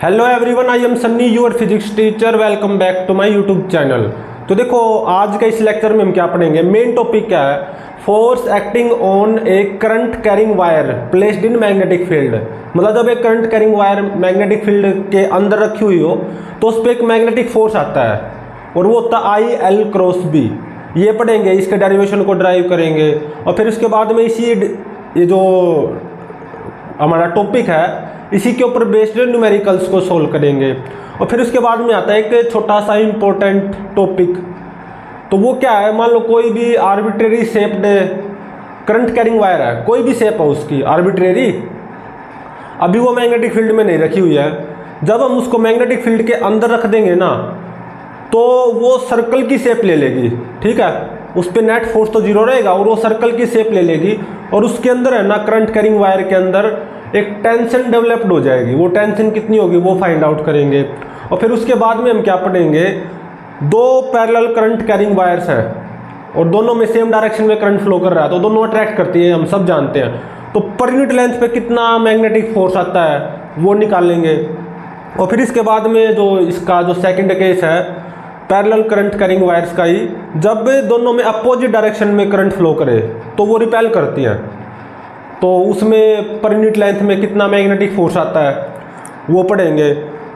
Hello everyone, I am Sunny your physics teacher. Welcome back to my YouTube channel. तो देखो, आज के इस लेक्चर में हम क्या पढ़ेंगे। मेन टॉपिक क्या है? Force acting on A current carrying wire placed in magnetic field. मतलब जब एक current carrying wire magnetic field के अंदर रखी हुई हो तो उस पर एक मैग्नेटिक फोर्स आता है और वो होता है आई एल क्रॉस बी। ये पढ़ेंगे, इसके डेरिवेशन को ड्राइव करेंगे और फिर उसके बाद में ये जो हमारा टॉपिक है इसी के ऊपर बेस्ड न्यूमेरिकल्स को सोल्व करेंगे। और फिर उसके बाद में आता है एक छोटा सा इम्पोर्टेंट टॉपिक। तो वो क्या है, मान लो कोई भी arbitrary shaped current carrying wire है, कोई भी शेप है उसकी आर्बिट्रेरी, अभी वो मैग्नेटिक फील्ड में नहीं रखी हुई है। जब हम उसको मैग्नेटिक फील्ड के अंदर रख देंगे ना तो वो सर्कल की शेप ले लेगी। ठीक है, उस पर नेट फोर्स तो जीरो रहेगा और वो सर्कल की शेप ले लेगी और उसके अंदर है ना, करंट कैरिंग वायर के अंदर एक टेंशन डेवलप्ड हो जाएगी। वो टेंशन कितनी होगी वो फाइंड आउट करेंगे। और फिर उसके बाद में हम क्या पढ़ेंगे, दो पैरेलल करंट कैरिंग वायर्स हैं और दोनों में सेम डायरेक्शन में करंट फ्लो कर रहा है तो दोनों अट्रैक्ट करती है, हम सब जानते हैं। तो पर यूनिट लेंथ पे कितना मैग्नेटिक फोर्स आता है वो निकालेंगे। और फिर इसके बाद में जो इसका जो सेकंड केस है पैरेलल करंट कैरिंग वायर्स का ही, जब दोनों में अपोजिट डायरेक्शन में करंट फ्लो करे तो वो रिपेल करती हैं, तो उसमें पर यूनिट लेंथ में कितना मैग्नेटिक फोर्स आता है वो पढ़ेंगे।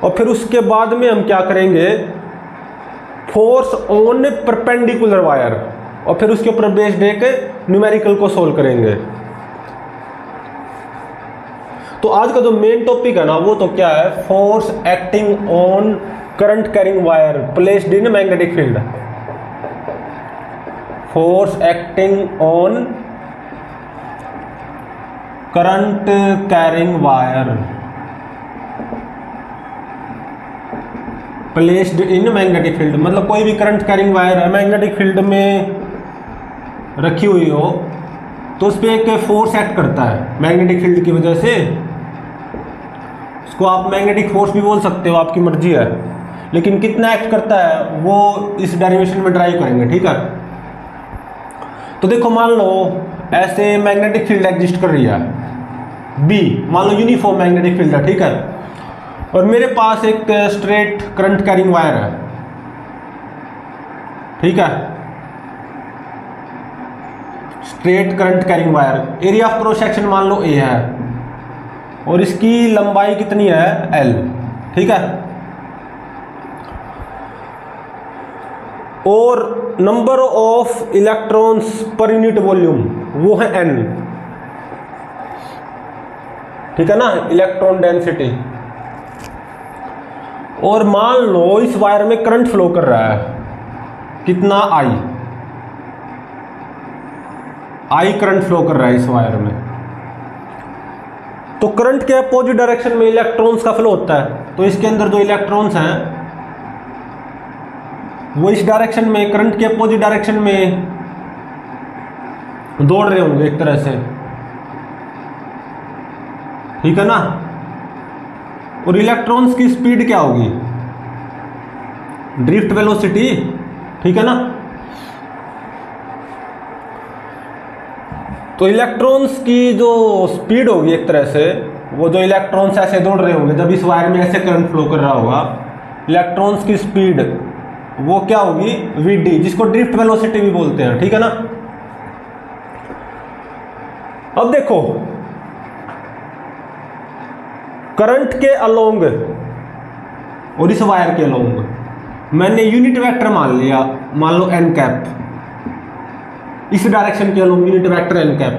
और फिर उसके बाद में हम क्या करेंगे, फोर्स ऑन परपेंडिकुलर वायर, और फिर उसके ऊपर बेस्ड एक न्यूमेरिकल को सोल्व करेंगे। तो आज का जो मेन टॉपिक है ना वो तो क्या है, force acting on current carrying wire placed in magnetic field. Force acting on current carrying wire placed in magnetic field. मतलब कोई भी करंट कैरिंग वायर है मैग्नेटिक फील्ड में रखी हुई हो तो उस पर एक फोर्स एक्ट करता है मैग्नेटिक फील्ड की वजह से। उसको आप मैग्नेटिक फोर्स भी बोल सकते हो, आपकी मर्जी है, लेकिन कितना एक्ट करता है वो इस डेरिवेशन में ड्राइव करेंगे। ठीक है, तो देखो मान लो ऐसे मैग्नेटिक फील्ड एग्जिस्ट कर रही है बी, मान लो यूनिफॉर्म मैग्नेटिक फील्ड है। ठीक है, और मेरे पास एक स्ट्रेट करंट कैरिंग वायर है। ठीक है, straight current carrying wire, area of cross section मान लो ए है और इसकी लंबाई कितनी है एल। ठीक है, और number of electrons per unit volume वो है एन। ठीक है ना, इलेक्ट्रॉन डेंसिटी। और मान लो इस वायर में करंट फ्लो कर रहा है, कितना आई करंट फ्लो कर रहा है इस वायर में। तो करंट के अपोजिट डायरेक्शन में इलेक्ट्रॉन्स का फ्लो होता है, तो इसके अंदर जो इलेक्ट्रॉन्स हैं वो इस डायरेक्शन में, करंट के अपोजिट डायरेक्शन में दौड़ रहे होंगे एक तरह से। ठीक है ना, और इलेक्ट्रॉन्स की स्पीड क्या होगी, ड्रिफ्ट वेलोसिटी। ठीक है ना, तो इलेक्ट्रॉन्स की जो स्पीड होगी एक तरह से, वो जो इलेक्ट्रॉन्स ऐसे दौड़ रहे होंगे जब इस वायर में ऐसे करंट फ्लो कर रहा होगा, इलेक्ट्रॉन्स की स्पीड वो क्या होगी vd, जिसको ड्रिफ्ट वेलोसिटी भी बोलते हैं। ठीक है ना, अब देखो करंट के अलोंग और इस वायर के अलोंग मैंने यूनिट वेक्टर मान लिया, मान लो एन कैप, इस डायरेक्शन के along unit vector N cap.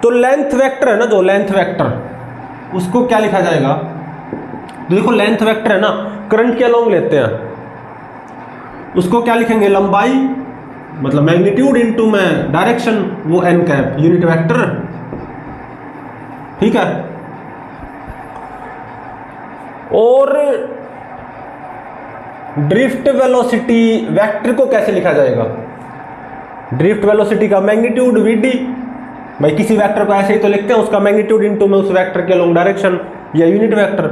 तो लेंथ वेक्टर है ना, जो लेंथ वेक्टर उसको क्या लिखा जाएगा, देखो लेंथ वेक्टर है ना, करंट के अलोंग लेते हैं, उसको क्या लिखेंगे, लंबाई मतलब मैग्नीट्यूड इनटू में डायरेक्शन, वो एन कैप यूनिट वेक्टर। ठीक है, और ड्रिफ्ट वेलोसिटी वेक्टर को कैसे लिखा जाएगा, ड्रिफ्ट वेलोसिटी का मैग्नीट्यूड vd, भाई किसी वेक्टर को ऐसे ही तो लिखते हैं, उसका मैग्नीट्यूड इनटू में उस वेक्टर के अलोंग डायरेक्शन या यूनिट वेक्टर।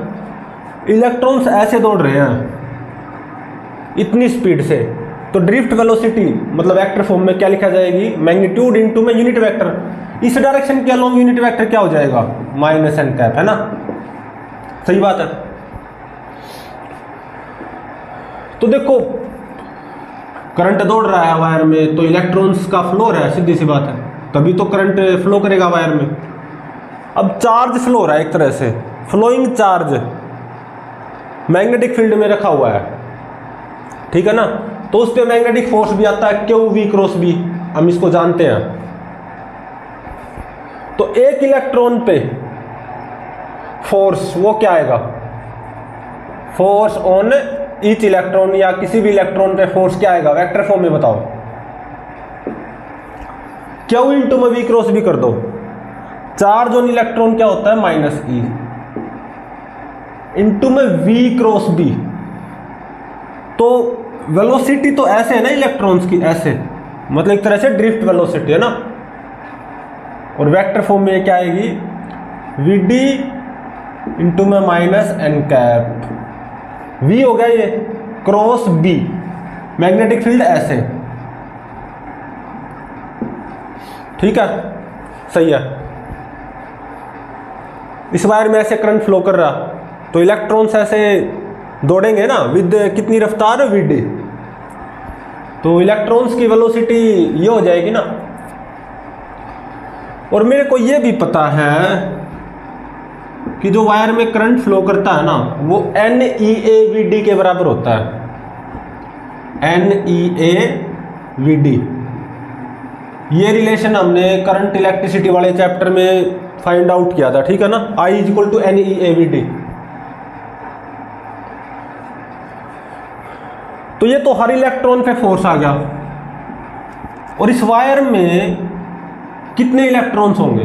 इलेक्ट्रॉन्स ऐसे दौड़ रहे हैं इतनी स्पीड से, तो ड्रिफ्ट वेलोसिटी मतलब वेक्टर फॉर्म में क्या लिखा जाएगी, मैग्नीट्यूड इनटू में यूनिट वेक्टर। इस डायरेक्शन के अलोंग यूनिट वेक्टर क्या हो जाएगा, माइनस एन कैप, है ना। सही बात है। तो देखो करंट दौड़ रहा है वायर में, तो इलेक्ट्रॉन्स का फ्लो हो रहा है, सीधी सी बात है, तभी तो करंट फ्लो करेगा वायर में। अब चार्ज फ्लो हो रहा है एक तरह से, फ्लोइंग चार्ज मैग्नेटिक फील्ड में रखा हुआ है, ठीक है ना। तो उस पर मैग्नेटिक फोर्स भी आता है, क्यू वी क्रॉस बी, हम इसको जानते हैं। तो एक इलेक्ट्रॉन पे फोर्स वो क्या आएगा, फोर्स ऑन ईच इलेक्ट्रॉन, या किसी भी इलेक्ट्रॉन पे फोर्स क्या आएगा, वेक्टर फॉर्म में बताओ। क्यू इंटू में वी क्रॉस बी कर दो, चार्ज ऑन इलेक्ट्रॉन क्या होता है, माइनस ई, इंटू में वी क्रॉस बी। तो वेलोसिटी तो ऐसे है ना इलेक्ट्रॉन्स की, ऐसे मतलब एक तरह से ड्रिफ्ट वेलोसिटी है ना, और वेक्टर फॉर्म में क्या आएगी, वी डी इंटू में माइनस एन कैप, वी हो गया ये क्रॉस बी, मैग्नेटिक फील्ड ऐसे, ठीक है, सही है। इस वायर में ऐसे करंट फ्लो कर रहा, तो इलेक्ट्रॉन्स ऐसे दौड़ेंगे ना विद कितनी रफ्तार, वी डी, तो इलेक्ट्रॉन्स की वेलोसिटी ये हो जाएगी ना। और मेरे को ये भी पता है कि जो वायर में करंट फ्लो करता है ना, वो N E A V D के बराबर होता है, N E A V D. ये रिलेशन हमने करंट इलेक्ट्रिसिटी वाले चैप्टर में फाइंड आउट किया था, ठीक है ना, I is equal to N E A V D. तो ये तो हर इलेक्ट्रॉन पे फोर्स आ गया, और इस वायर में कितने इलेक्ट्रॉन्स होंगे,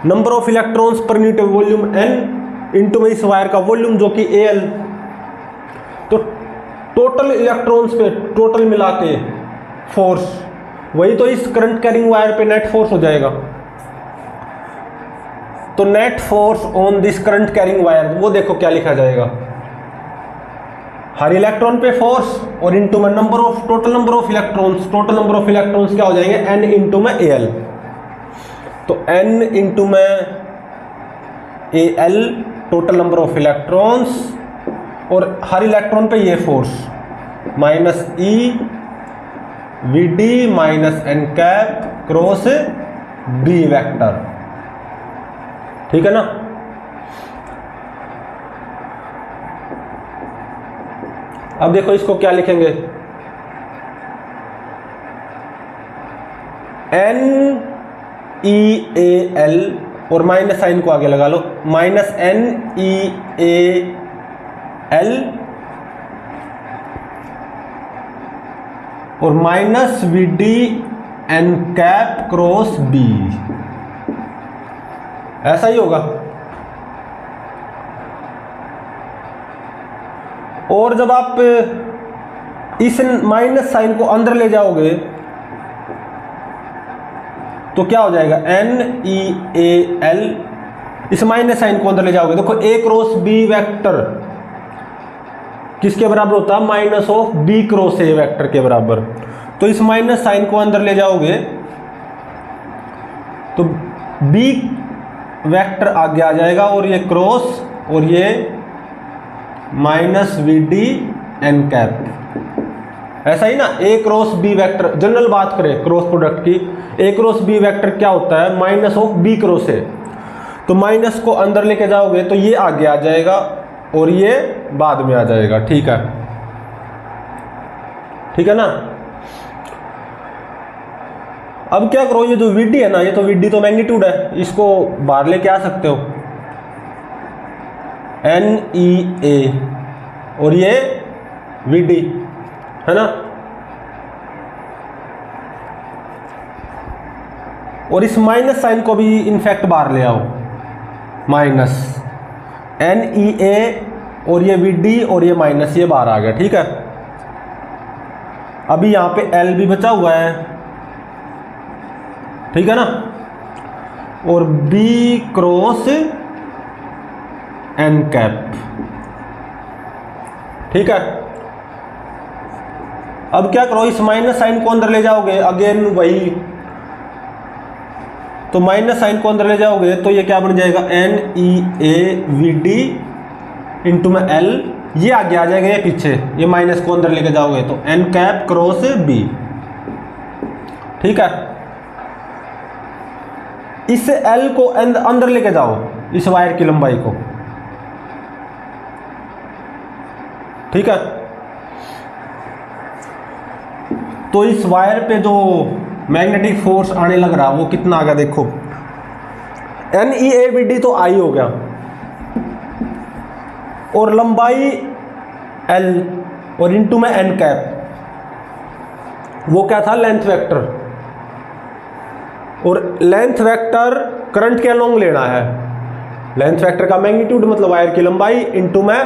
number of electrons per unit volume N into में इस वायर का वॉल्यूम जो कि ए एल। तो टोटल इलेक्ट्रॉन्स पे टोटल मिला के फोर्स, वही तो इस करंट कैरिंग वायर पे नेट फोर्स हो जाएगा। तो net force on this current carrying wire, वो देखो क्या लिखा जाएगा, हर इलेक्ट्रॉन पे फोर्स और इंटू में number of, total number of electrons, total number of electrons क्या हो जाएंगे, एन इंटू में ए एल। तो n इंटू में A L total number of electrons, और हर इलेक्ट्रॉन पे ये force minus E V D minus N cap cross B vector, ठीक है ना। अब देखो इसको क्या लिखेंगे, एन ई ए एल, और माइनस साइन को आगे लगा लो, minus N E A L और minus V D N cap cross B, ऐसा ही होगा। और जब आप इस माइनस साइन को अंदर ले जाओगे तो क्या हो जाएगा, एन ई ए एल, इस माइनस साइन को अंदर ले जाओगे, देखो ए क्रॉस बी वेक्टर किसके बराबर होता है, minus of B cross A vector के बराबर। तो इस माइनस साइन को अंदर ले जाओगे तो बी वेक्टर आगे आ जाएगा, और ये क्रॉस और ये minus V D N cap, ऐसा ही ना। A cross B vector, general बात करें क्रॉस प्रोडक्ट की, ए क्रॉस बी वेक्टर क्या होता है, minus of B cross A. तो माइनस को अंदर लेके जाओगे तो ये आगे आ जाएगा और ये बाद में आ जाएगा, ठीक है, ठीक है ना। अब क्या करो, ये जो वीडी है ना, ये तो वीडी तो मैग्नीट्यूड है, इसको बाहर लेके आ सकते हो, एन ई ए और ये वीडी है ना, और इस माइनस साइन को भी इनफैक्ट बाहर ले आओ, माइनस एन ई ए और ये वी डी और ये माइनस, ये बाहर आ गया, ठीक है। अभी यहां पे एल भी बचा हुआ है, ठीक है ना, और बी क्रॉस एन कैप, ठीक है। अब क्या करो, इस माइनस साइन को अंदर ले जाओगे, अगेन वही, तो माइनस साइन को अंदर ले जाओगे तो ये क्या बन जाएगा, N E A V D into में एल, ये आगे आ जाएगा ये पीछे, ये माइनस को अंदर लेके जाओगे तो एन कैप क्रॉस बी। ठीक है, इस एल को अंदर लेके जाओ इस वायर की लंबाई को। ठीक है, तो इस वायर पे जो मैग्नेटिक फोर्स आने लग रहा वो कितना आ गया देखो, N E A B D तो आई हो गया, और लंबाई एल और इंटू में एन कैप, वो क्या था लेंथ वेक्टर, और लेंथ वेक्टर करंट के अलोंग लेना है। लेंथ वेक्टर का मैग्नीट्यूड मतलब वायर की लंबाई इंटू में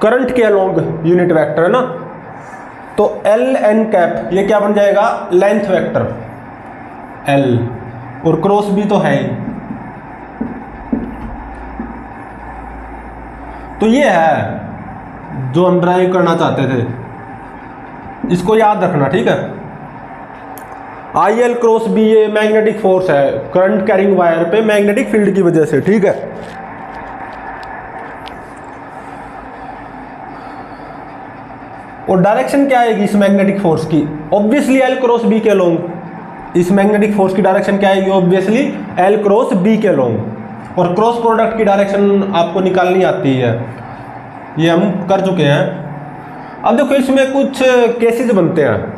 करंट के अलोंग यूनिट वेक्टर है ना, तो एल एन कैप ये क्या बन जाएगा लेंथ वेक्टर एल, और क्रॉस भी तो है ही। तो ये है जो हम ड्राइव करना चाहते थे, इसको याद रखना। ठीक है, आई एल क्रॉस बी ये मैग्नेटिक फोर्स है करंट कैरिंग वायर पे मैग्नेटिक फील्ड की वजह से। ठीक है, और डायरेक्शन क्या आएगी इस मैग्नेटिक फोर्स की, ऑब्वियसली एल क्रॉस बी के अलोंग। इस मैग्नेटिक फोर्स की डायरेक्शन क्या आएगी, ऑब्वियसली एल क्रॉस बी के अलोंग। और क्रॉस प्रोडक्ट की डायरेक्शन आपको निकालनी आती है, ये हम कर चुके हैं। अब देखो इसमें कुछ केसेस बनते हैं।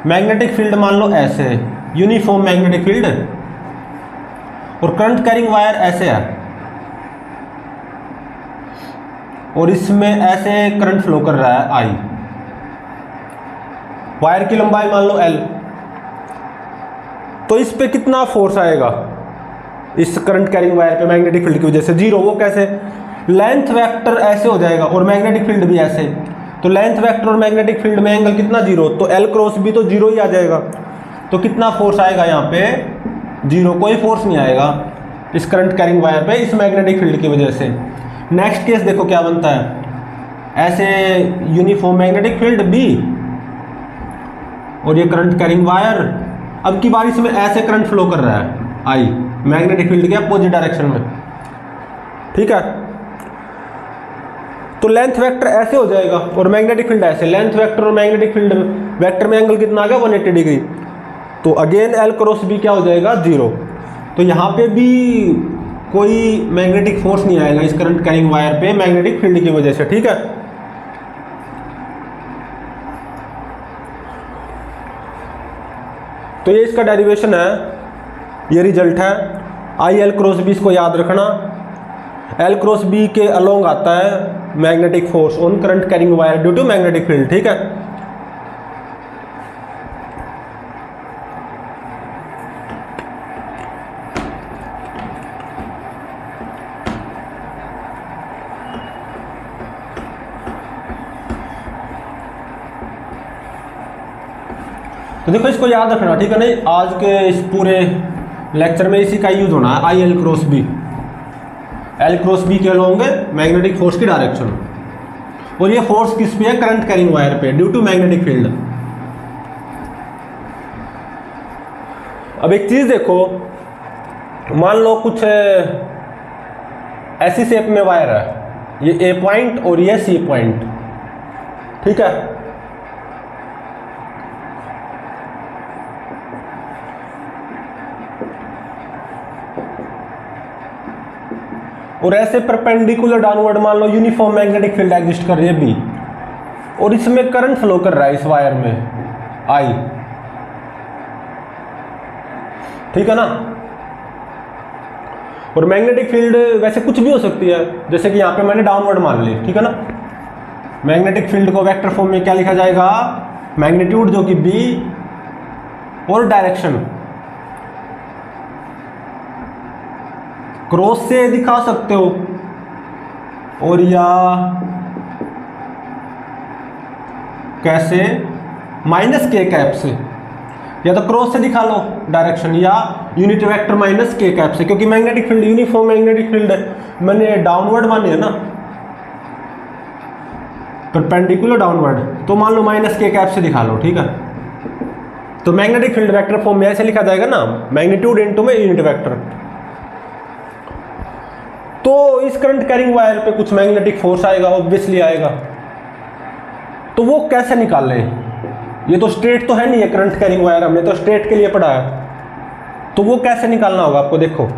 मैग्नेटिक फील्ड मान लो ऐसे है, यूनिफॉर्म मैग्नेटिक फील्ड, और करंट कैरिंग वायर ऐसे है, और इसमें ऐसे करंट फ्लो कर रहा है आई। वायर की लंबाई मान लो एल, तो इस पे कितना फोर्स आएगा इस करंट कैरिंग वायर पे मैग्नेटिक फील्ड की वजह से, जीरो। वो कैसे, लेंथ वेक्टर ऐसे हो जाएगा और मैग्नेटिक फील्ड भी ऐसे, तो लेंथ वेक्टर और मैग्नेटिक फील्ड में एंगल कितना जीरो, तो एल क्रॉस भी तो जीरो ही आ जाएगा। तो कितना फोर्स आएगा यहाँ पे, जीरो, कोई फोर्स नहीं आएगा इस करंट कैरिंग वायर पे इस मैग्नेटिक फील्ड की वजह से। नेक्स्ट केस देखो क्या बनता है, ऐसे यूनिफॉर्म मैग्नेटिक फील्ड बी और ये करंट कैरिंग वायर, अब की बार इसमें ऐसे करंट फ्लो कर रहा है आई मैग्नेटिक फील्ड के अपोजिट डायरेक्शन में। ठीक है, तो लेंथ वेक्टर ऐसे हो जाएगा और मैग्नेटिक फील्ड ऐसे, लेंथ वेक्टर और मैग्नेटिक फील्ड वेक्टर में एंगल कितना आ गया 180 डिग्री, तो अगेन एल क्रॉस बी क्या हो जाएगा जीरो। तो यहाँ पे भी कोई मैग्नेटिक फोर्स नहीं आएगा इस करंट कैरिंग वायर पे मैग्नेटिक फील्ड की वजह से। ठीक है, तो ये इसका डेरिवेशन है, ये रिजल्ट है। आई एल क्रॉस बी इसको याद रखना, एल क्रॉस बी के अलोंग आता है magnetic force on current carrying wire due to magnetic field. ठीक है, तो देखो इसको याद रखना। ठीक है, नहीं आज के इस पूरे लेक्चर में इसी का यूज होना है, I L cross B, L cross B के अलोंग मैग्नेटिक फोर्स की डायरेक्शन, और ये फोर्स किस पे है, करंट कैरिंग वायर पे ड्यू टू मैग्नेटिक फील्ड। अब एक चीज देखो, मान लो कुछ ऐसी शेप में वायर है, ये ए पॉइंट और ये सी पॉइंट। ठीक है, और ऐसे परपेंडिकुलर डाउनवर्ड मान लो यूनिफॉर्म मैग्नेटिक फील्ड एग्जिस्ट कर रही है बी, और इसमें करंट फ्लो कर रहा है इस वायर में आई। ठीक है ना, और मैग्नेटिक फील्ड वैसे कुछ भी हो सकती है, जैसे कि यहां पे मैंने डाउनवर्ड मान ली। ठीक है ना, मैग्नेटिक फील्ड को वेक्टर फॉर्म में क्या लिखा जाएगा, मैग्नीट्यूड जो कि बी और डायरेक्शन क्रॉस से दिखा सकते हो, और या कैसे माइनस के कैप से, या तो क्रॉस से दिखा लो डायरेक्शन, या unit vector minus K cap से, क्योंकि magnetic field uniform magnetic field मैंने डाउनवर्ड मानी है ना, परपेंडिकुलर डाउनवर्ड, तो मान लो माइनस के कैप से दिखा लो। ठीक है, तो मैग्नेटिक फील्ड वेक्टर फॉर्म में ऐसे लिखा जाएगा ना, मैग्नीट्यूड इनटू में यूनिट वेक्टर। तो इस करंट कैरिंग वायर पे कुछ मैग्नेटिक फोर्स आएगा, ऑब्वियसली आएगा। तो वो कैसे निकाल लें? ये तो स्ट्रेट तो है नहीं, है करंट कैरिंग वायर, हमने तो स्ट्रेट के लिए पढ़ा है। तो वो कैसे निकालना होगा आपको? देखो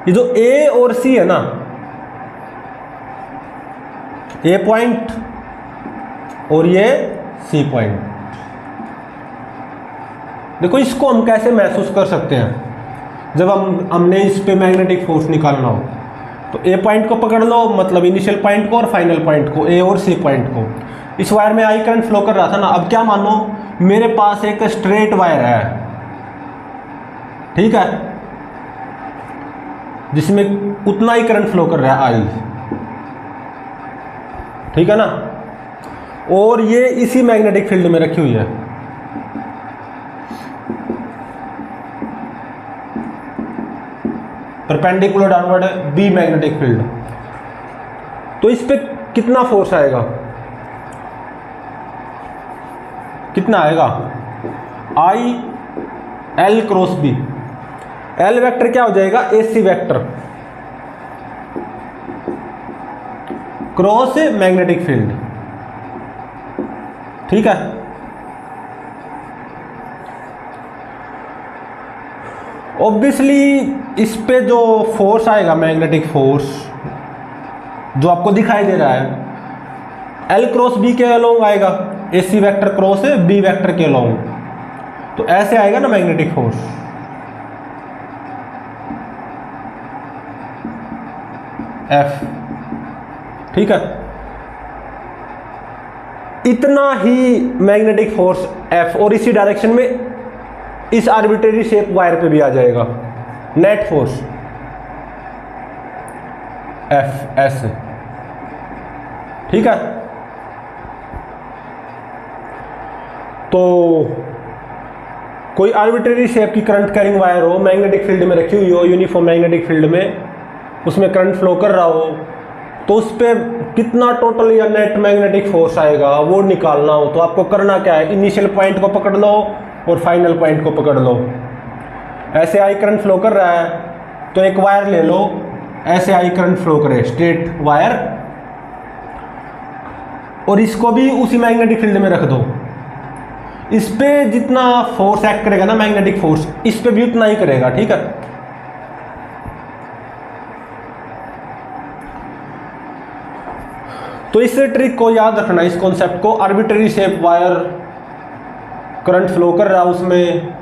ये जो ए और सी है ना, ए पॉइंट और ये सी पॉइंट, देखो इसको हम कैसे महसूस कर सकते हैं जब हमने इस पे मैग्नेटिक फोर्स निकालना हो। तो ए पॉइंट को पकड़ लो, मतलब इनिशियल पॉइंट को और फाइनल पॉइंट को, ए और सी पॉइंट को। इस वायर में आई करंट फ्लो कर रहा था ना। अब क्या मानो मेरे पास एक स्ट्रेट वायर है, ठीक है, जिसमें उतना ही करंट फ्लो कर रहा है आई, ठीक है ना, और ये इसी मैग्नेटिक फील्ड में रखी हुई है। Perpendicular downward B magnetic field. तो इस पे कितना फोर्स आएगा? कितना आएगा? I L cross B. L vector क्या हो जाएगा? AC vector cross magnetic field, ठीक है। ऑब्वियसली इस पे जो फोर्स आएगा, मैग्नेटिक फोर्स जो आपको दिखाई दे रहा है, एल क्रॉस बी के अलोंग आएगा, AC vector cross B vector के अलोंग। तो ऐसे आएगा ना मैग्नेटिक फोर्स। एफ, ठीक है। इतना ही मैग्नेटिक फोर्स एफ और इसी डायरेक्शन में इस आर्बिट्रेरी शेप वायर पे भी आ जाएगा। नेट फोर्स एफ एस, ठीक है। तो कोई आर्बिट्रेरी शेप की करंट कैरिंग वायर हो, मैग्नेटिक फील्ड में रखी हुई हो, यूनिफॉर्म मैग्नेटिक फील्ड में, उसमें करंट फ्लो कर रहा हो, तो उस पर कितना टोटल या नेट मैग्नेटिक फोर्स आएगा वो निकालना हो तो आपको करना क्या है? इनिशियल पॉइंट को पकड़ लो और फाइनल पॉइंट को पकड़ लो। ऐसे आई करंट फ्लो कर रहा है तो एक वायर ले लो, ऐसे आई करंट फ्लो करे, स्ट्रेट वायर, और इसको भी उसी मैग्नेटिक फील्ड में रख दो। इस पे जितना फोर्स एक्ट करेगा ना मैग्नेटिक फोर्स, इस पे भी उतना ही करेगा, ठीक है। तो इस ट्रिक को याद रखना, इस कॉन्सेप्ट को। Arbitrary shape wire current flow कर रहा है, उसमें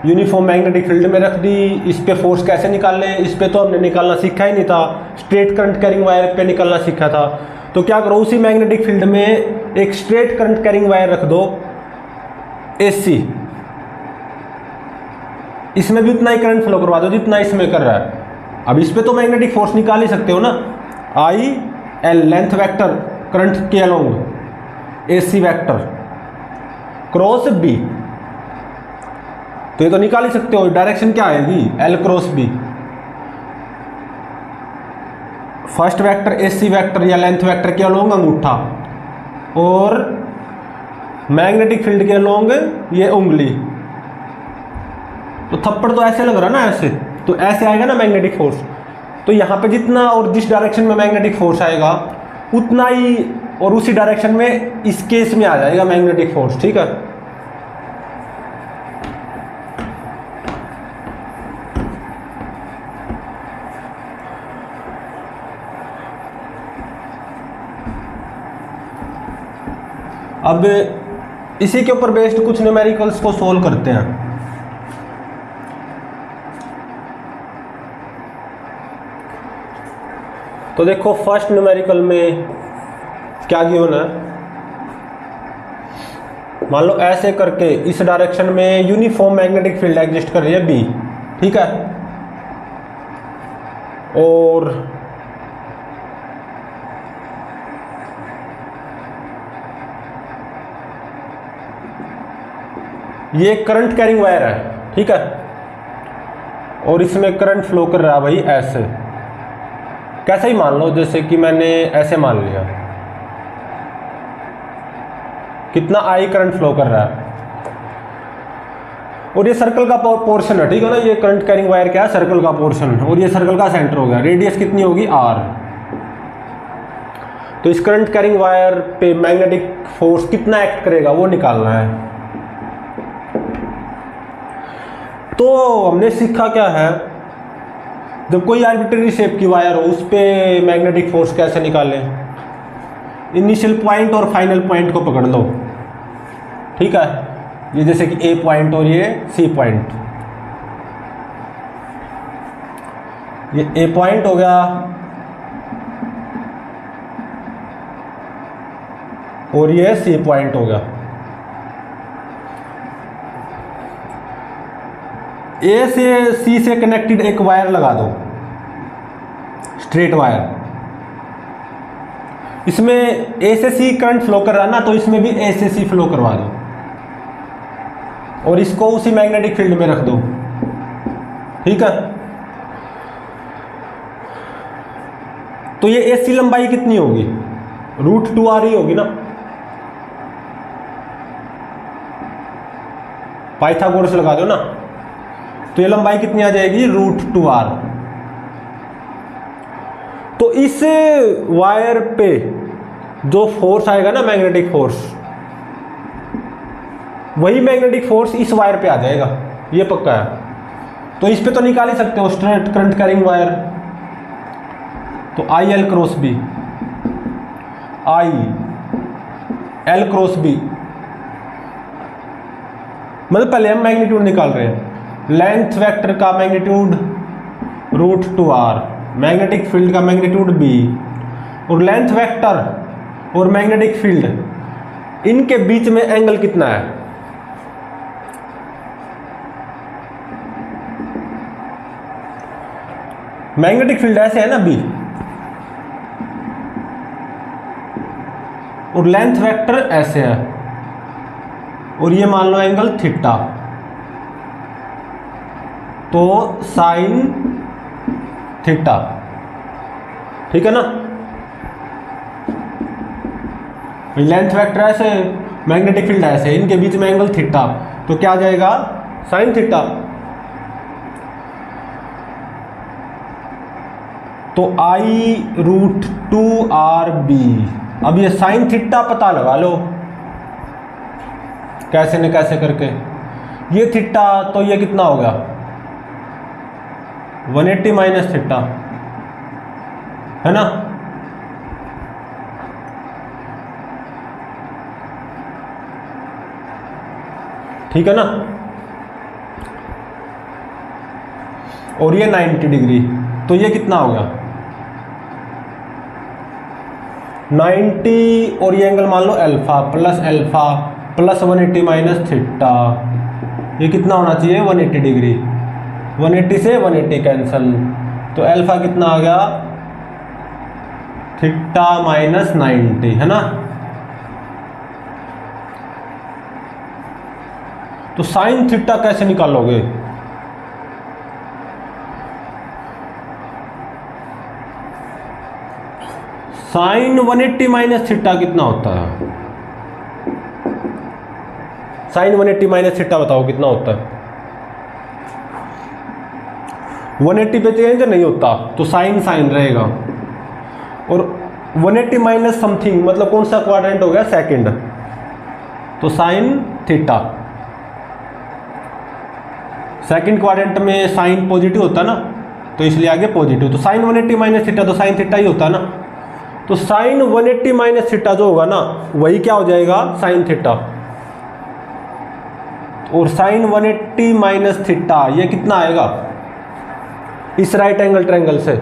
यूनिफॉर्म मैग्नेटिक फील्ड में रख दी। इस पे फोर्स कैसे निकाल लें? इस पे तो हमने निकालना सीखा ही नहीं था, स्ट्रेट करंट कैरिंग वायर पे निकालना सीखा था। तो क्या करो, उसी मैग्नेटिक फील्ड में एक स्ट्रेट करंट कैरिंग वायर रख दो, एसी, इसमें भी उतना ही करंट फ्लो करवा दो जितना इसमें कर रहा है। अब इस पे तो मैग्नेटिक फोर्स निकाल ही सकते हो ना, I L length vector current के along AC vector cross B, तो ये तो निकाल ही सकते हो। डायरेक्शन क्या आएगी? L cross B. First vector AC vector या लेंथ वेक्टर के अलोंग अंगूठा, और मैग्नेटिक फील्ड के अलोंग ये उंगली। तो थप्पड़ तो ऐसे लग रहा ना, ऐसे, तो ऐसे आएगा ना मैग्नेटिक फोर्स। तो यहाँ पे जितना और जिस डायरेक्शन में मैग्नेटिक फोर्स आएगा उतना ही और उसी डायरेक्शन में इस केस में आ जाएगा मैग्नेटिक फोर्स, ठीक है। अब इसी के ऊपर बेस्ड कुछ न्यूमेरिकल्स को सोल्व करते हैं। तो देखो फर्स्ट न्यूमेरिकल में क्या गिवन है, मान लो ऐसे करके इस डायरेक्शन में यूनिफॉर्म मैग्नेटिक फील्ड एग्जिस्ट कर रही है बी, ठीक है, और ये करंट कैरिंग वायर है, ठीक है, और इसमें करंट फ्लो कर रहा है भाई ऐसे, कैसे ही मान लो, जैसे कि मैंने ऐसे मान लिया, कितना आई करंट फ्लो कर रहा है। और ये सर्कल का पोर्शन है, ठीक है ना। ये करंट कैरिंग वायर क्या है, सर्कल का पोर्शन, और ये सर्कल का सेंटर हो गया। रेडियस कितनी होगी, आर। तो इस करंट कैरिंग वायर पे मैग्नेटिक फोर्स कितना एक्ट करेगा वो निकालना है। तो हमने सीखा क्या है, जब कोई आर्बिट्ररी शेप की वायर हो उस पर मैग्नेटिक फोर्स कैसे निकालें। इनिशियल पॉइंट और फाइनल पॉइंट को पकड़ लो, ठीक है। ये जैसे कि ए पॉइंट और ये सी पॉइंट, ये ए पॉइंट हो गया और ये सी पॉइंट हो गया। ए से सी से कनेक्टेड एक वायर लगा दो, स्ट्रेट वायर। इसमें ए से सी करंट फ्लो कर रहा है ना, तो इसमें भी ए से सी फ्लो करवा दो और इसको उसी मैग्नेटिक फील्ड में रख दो, ठीक है। तो ये एसी लंबाई कितनी होगी, √2r ही होगी ना। पाइथागोरस लगा दो ना, तो ये लंबाई कितनी आ जाएगी, √2r। तो इस वायर पे जो फोर्स आएगा ना, मैग्नेटिक फोर्स, वही मैग्नेटिक फोर्स इस वायर पे आ जाएगा, ये पक्का है। तो इस पे तो निकाल ही सकते हो स्ट्रेट करंट कैरिंग वायर। तो I L cross B, I L cross B, मतलब पहले हम मैग्नीट्यूड निकाल रहे हैं। लेंथ वेक्टर का मैग्नीट्यूड √2r, मैग्नेटिक फील्ड का मैग्नीट्यूड b, और लेंथ वेक्टर और मैग्नेटिक फील्ड इनके बीच में एंगल कितना है। मैग्नेटिक फील्ड ऐसे है ना b, और लेंथ वेक्टर ऐसे है, और ये मान लो एंगल थीटा, तो साइन थीटा, ठीक है ना। लेंथ वेक्टर ऐसे, मैग्नेटिक फील्ड ऐसे, इनके बीच में एंगल थीटा, तो क्या आ जाएगा, साइन थीटा। तो I √2RB। अब ये साइन थीटा पता लगा लो कैसे न कैसे करके। ये थीटा, तो ये कितना हो गया, 180 माइनस थीटा, है ना। ठीक है ना। और ये 90 डिग्री, तो ये कितना हो गया, 90, और ये एंगल मान लो अल्फा प्लस 180 माइनस थीटा, ये कितना होना चाहिए, 180 डिग्री। 180 से 180 कैंसल, तो अल्फा कितना आ गया, थीटा माइनस 90, है ना। तो साइन थीटा कैसे निकालोगे, साइन 180 माइनस थीटा कितना होता है, साइन 180 माइनस थीटा बताओ कितना होता है। 180 पे चेंज नहीं होता, तो साइन साइन रहेगा, और 180 माइनस समथिंग मतलब कौन सा क्वाड्रेंट हो गया, सेकंड, तो साइन थीटा। सेकंड क्वाड्रेंट में साइन पॉजिटिव होता है ना, तो इसलिए आगे पॉजिटिव, तो साइन 180 माइनस थीटा, तो साइन थीटा ही होता है ना। तो साइन 180 माइनस थीटा जो होगा ना, वही क्या हो जाएगा, साइन थीटा। और साइन 180 माइनस थीटा ये कितना आएगा, इस राइट एंगल ट्रायंगल से,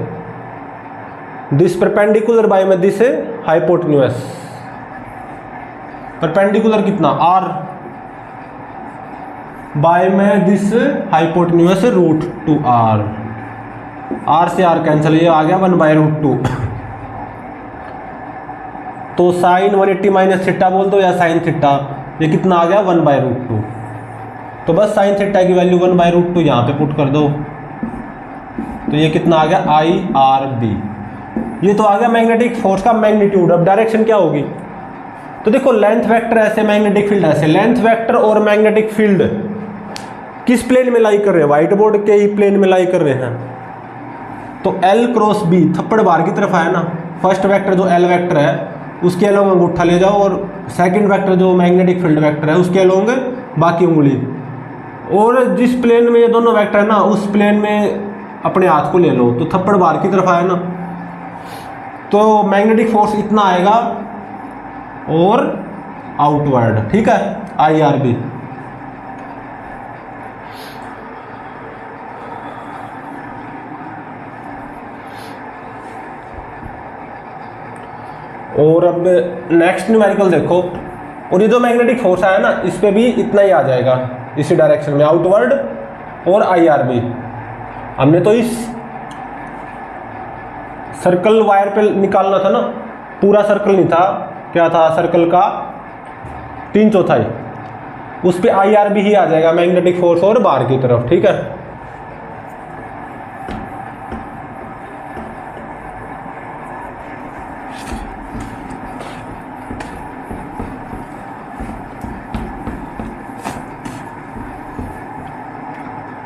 दिस परपेंडिकुलर बाय में दिस हाइपोटेन्यूस, परपेंडिकुलर कितना, r, बाय में दिस हाइपोटेन्यूस √2r, r से r कैंसिल, ये आ गया 1/√2। तो साइन 180 माइनस थीटा बोल दो या साइन थीटा, ये कितना आ गया, 1/√2। तो बस साइन थीटा की वैल्यू 1/√2 यहाँ पे पुट कर दो, तो ये कितना आ गया, IRB। ये तो आ गया मैग्नेटिक फोर्स का मैग्नीट्यूड। अब डायरेक्शन क्या होगी, तो देखो लेंथ वेक्टर ऐसे, मैग्नेटिक फील्ड ऐसे, लेंथ वेक्टर और मैग्नेटिक फील्ड किस प्लेन में लाई कर रहे हैं, व्हाइट बोर्ड के ही प्लेन में लाई कर रहे हैं। तो L क्रॉस B, थप्पड़ बाहर की तरफ आया ना, फर्स्ट वेक्टर जो L वेक्टर है उसके अलोंग अंगूठा ले जाओ, और सेकंड वेक्टर जो मैग्नेटिक फील्ड वेक्टर है उसके अलोंग बाकी उंगली, और जिस प्लेन में ये दोनों वेक्टर है ना उस प्लेन में अपने हाथ को ले लो। तो थप्पड़ बाहर की तरफ आया ना, तो मैग्नेटिक फोर्स इतना आएगा और आउटवर्ड, ठीक है, IRB। और अब नेक्स्ट न्यूमेरिकल देखो, और ये जो मैग्नेटिक फोर्स आया ना इस पे भी इतना ही आ जाएगा इसी डायरेक्शन में, आउटवर्ड और IRB। हमने तो इस सर्कल वायर पे निकालना था ना, पूरा सर्कल नहीं था, क्या था सर्कल का 3/4, उस पे IRB ही आ जाएगा, मैग्नेटिक फोर्स और बाहर की तरफ, ठीक है।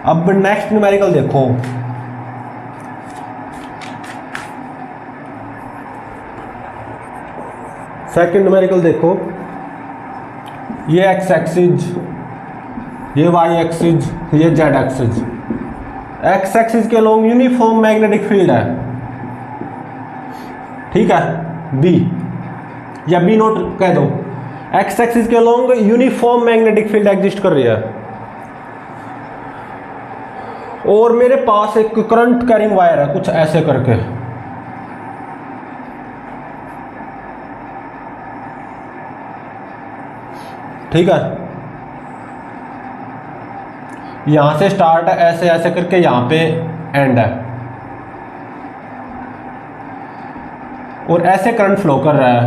अब नेक्स्ट न्यूमेरिकल देखो, सेकंड न्यूमेरिकल देखो, ये एक्स एक्सिस, ये वाई एक्सिस, ये जेड एक्सिस। एक्स एक्सिस के अलोंग यूनिफॉर्म मैग्नेटिक फील्ड है, ठीक है, बी या बी नोट कह दो। एक्स एक्सिस के along uniform magnetic field exist कर रही है, और मेरे पास एक करंट कैरिंग वायर है कुछ ऐसे करके, ठीक है, यहां से स्टार्ट है ऐसे ऐसे करके, यहां पे एंड है, और ऐसे करंट फ्लो कर रहा है।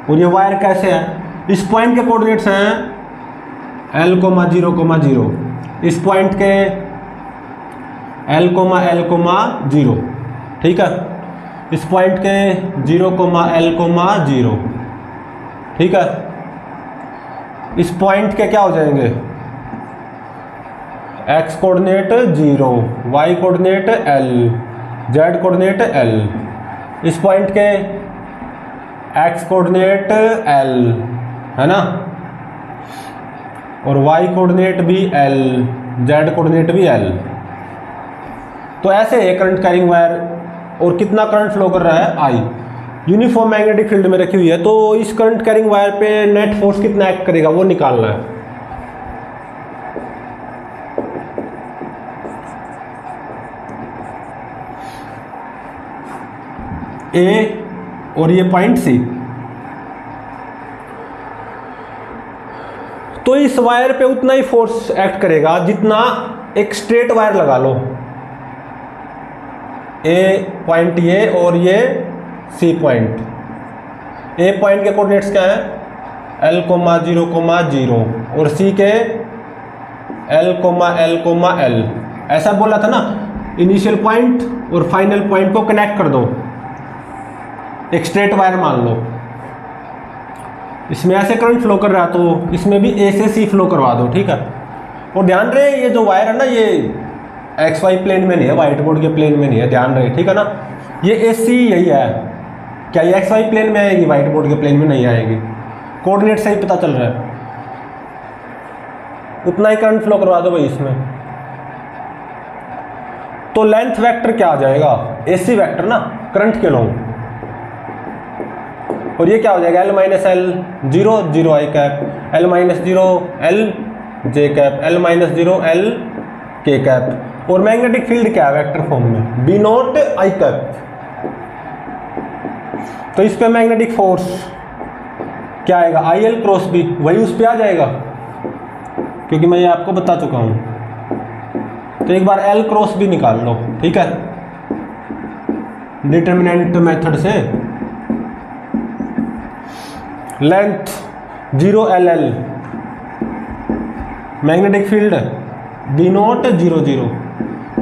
और ये वायर कैसे है, इस पॉइंट के कोऑर्डिनेट्स हैं L,0,0, इस पॉइंट के L,L,0, ठीक है, इस पॉइंट के 0,L,0, ठीक है, इस पॉइंट के क्या हो जाएंगे, x coordinate 0, y coordinate L, z coordinate L, इस पॉइंट के x कोऑर्डिनेट L है ना, और y कोऑर्डिनेट भी L, z कोऑर्डिनेट भी L। तो ऐसे है करंट कैरिंग वायर, और कितना करंट फ्लो कर रहा है, I, यूनिफॉर्म मैग्नेटिक फील्ड में रखी हुई है। तो इस करंट कैरिंग वायर पे नेट फोर्स कितना एक्ट करेगा वो निकालना है। ए और ये पॉइंट सी, तो इस वायर पे उतना ही फोर्स एक्ट करेगा जितना एक स्ट्रेट वायर लगा लो, ए पॉइंट ये और ये सी पॉइंट। ए पॉइंट के कोऑर्डिनेट्स क्या है, L,0,0 और सी के L,L,L। ऐसा बोला था ना, इनिशियल पॉइंट और फाइनल पॉइंट को कनेक्ट कर दो, एक स्ट्रेट वायर मान लो। इसमें ऐसे करंट फ्लो कर रहा है तो इसमें भी ए से सी फ्लो करवा दो, ठीक है। और ध्यान रहे ये जो वायर है ना ये XY प्लेन में नहीं है, व्हाइट बोर्ड के प्लेन में नहीं है, ध्यान रहे, ठीक है ना। ये AC यही है, क्या ये XY प्लेन में आएगी, व्हाइट बोर्ड के प्लेन में नहीं आएगी, कोऑर्डिनेट से ही पता चल रहा है। उतना ही करंट फ्लो करवा दो भाई इसमें। तो लेंथ वेक्टर क्या आ जाएगा, AC वेक्टर ना, करंट के लॉन्ग, और ये क्या हो जाएगा L-L 0 0 I cap, L-0 L J cap, L-0 L K cap. और मैग्नेटिक फील्ड क्या है वेक्टर फॉर्म में, B नॉट I कैप। तो इस पे मैग्नेटिक फोर्स क्या आएगा, IL क्रॉस B, वही उस पे आ जाएगा क्योंकि मैं ये आपको बता चुका हूं। तो एक बार L क्रॉस B निकाल लो, ठीक है, डिटरमिनेंट मेथड से। Length 0 LL, magnetic field B not 0 0।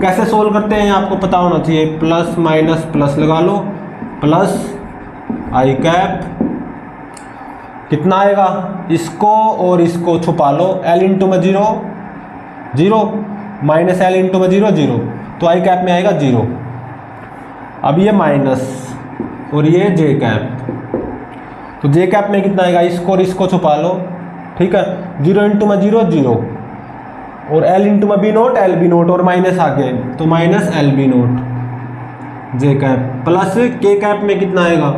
कैसे सोल्व करते हैं आपको पता होना चाहिए, प्लस माइनस प्लस लगा लो, प्लस I कैप कितना आएगा, इसको और इसको छुपा लो, L इंटू में 0 जीरो, माइनस एल इंटू में जीरो जीरो, तो आई कैप में आएगा जीरो। अब ये माइनस और ये जे कैप, तो जे कैप में कितना आएगा, इसको और इसको छुपा लो, ठीक है। जीरो इंटू में जीरो जीरो, और एल इंटू में B naught L B naught, और माइनस आगे तो minus L B note J cap, plus K cap में कितना आएगा,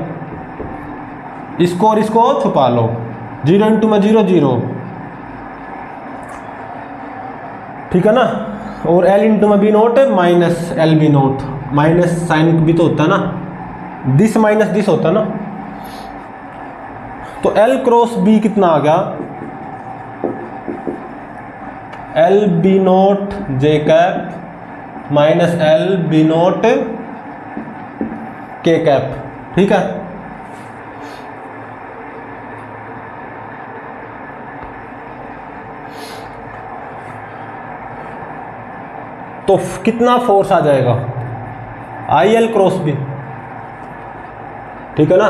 इसको और इसको छुपा लो, जीरो इंटू में जीरो जीरो, ठीक है ना, और एल इंटू में B naught minus L B naught, minus sign भी तो होता है ना, दिस माइनस दिस होता है ना, तो एल क्रॉस बी कितना आ गया, L B note J cap minus L B not K cap, ठीक है। तो कितना फोर्स आ जाएगा, आई एल क्रॉस बी, ठीक है ना।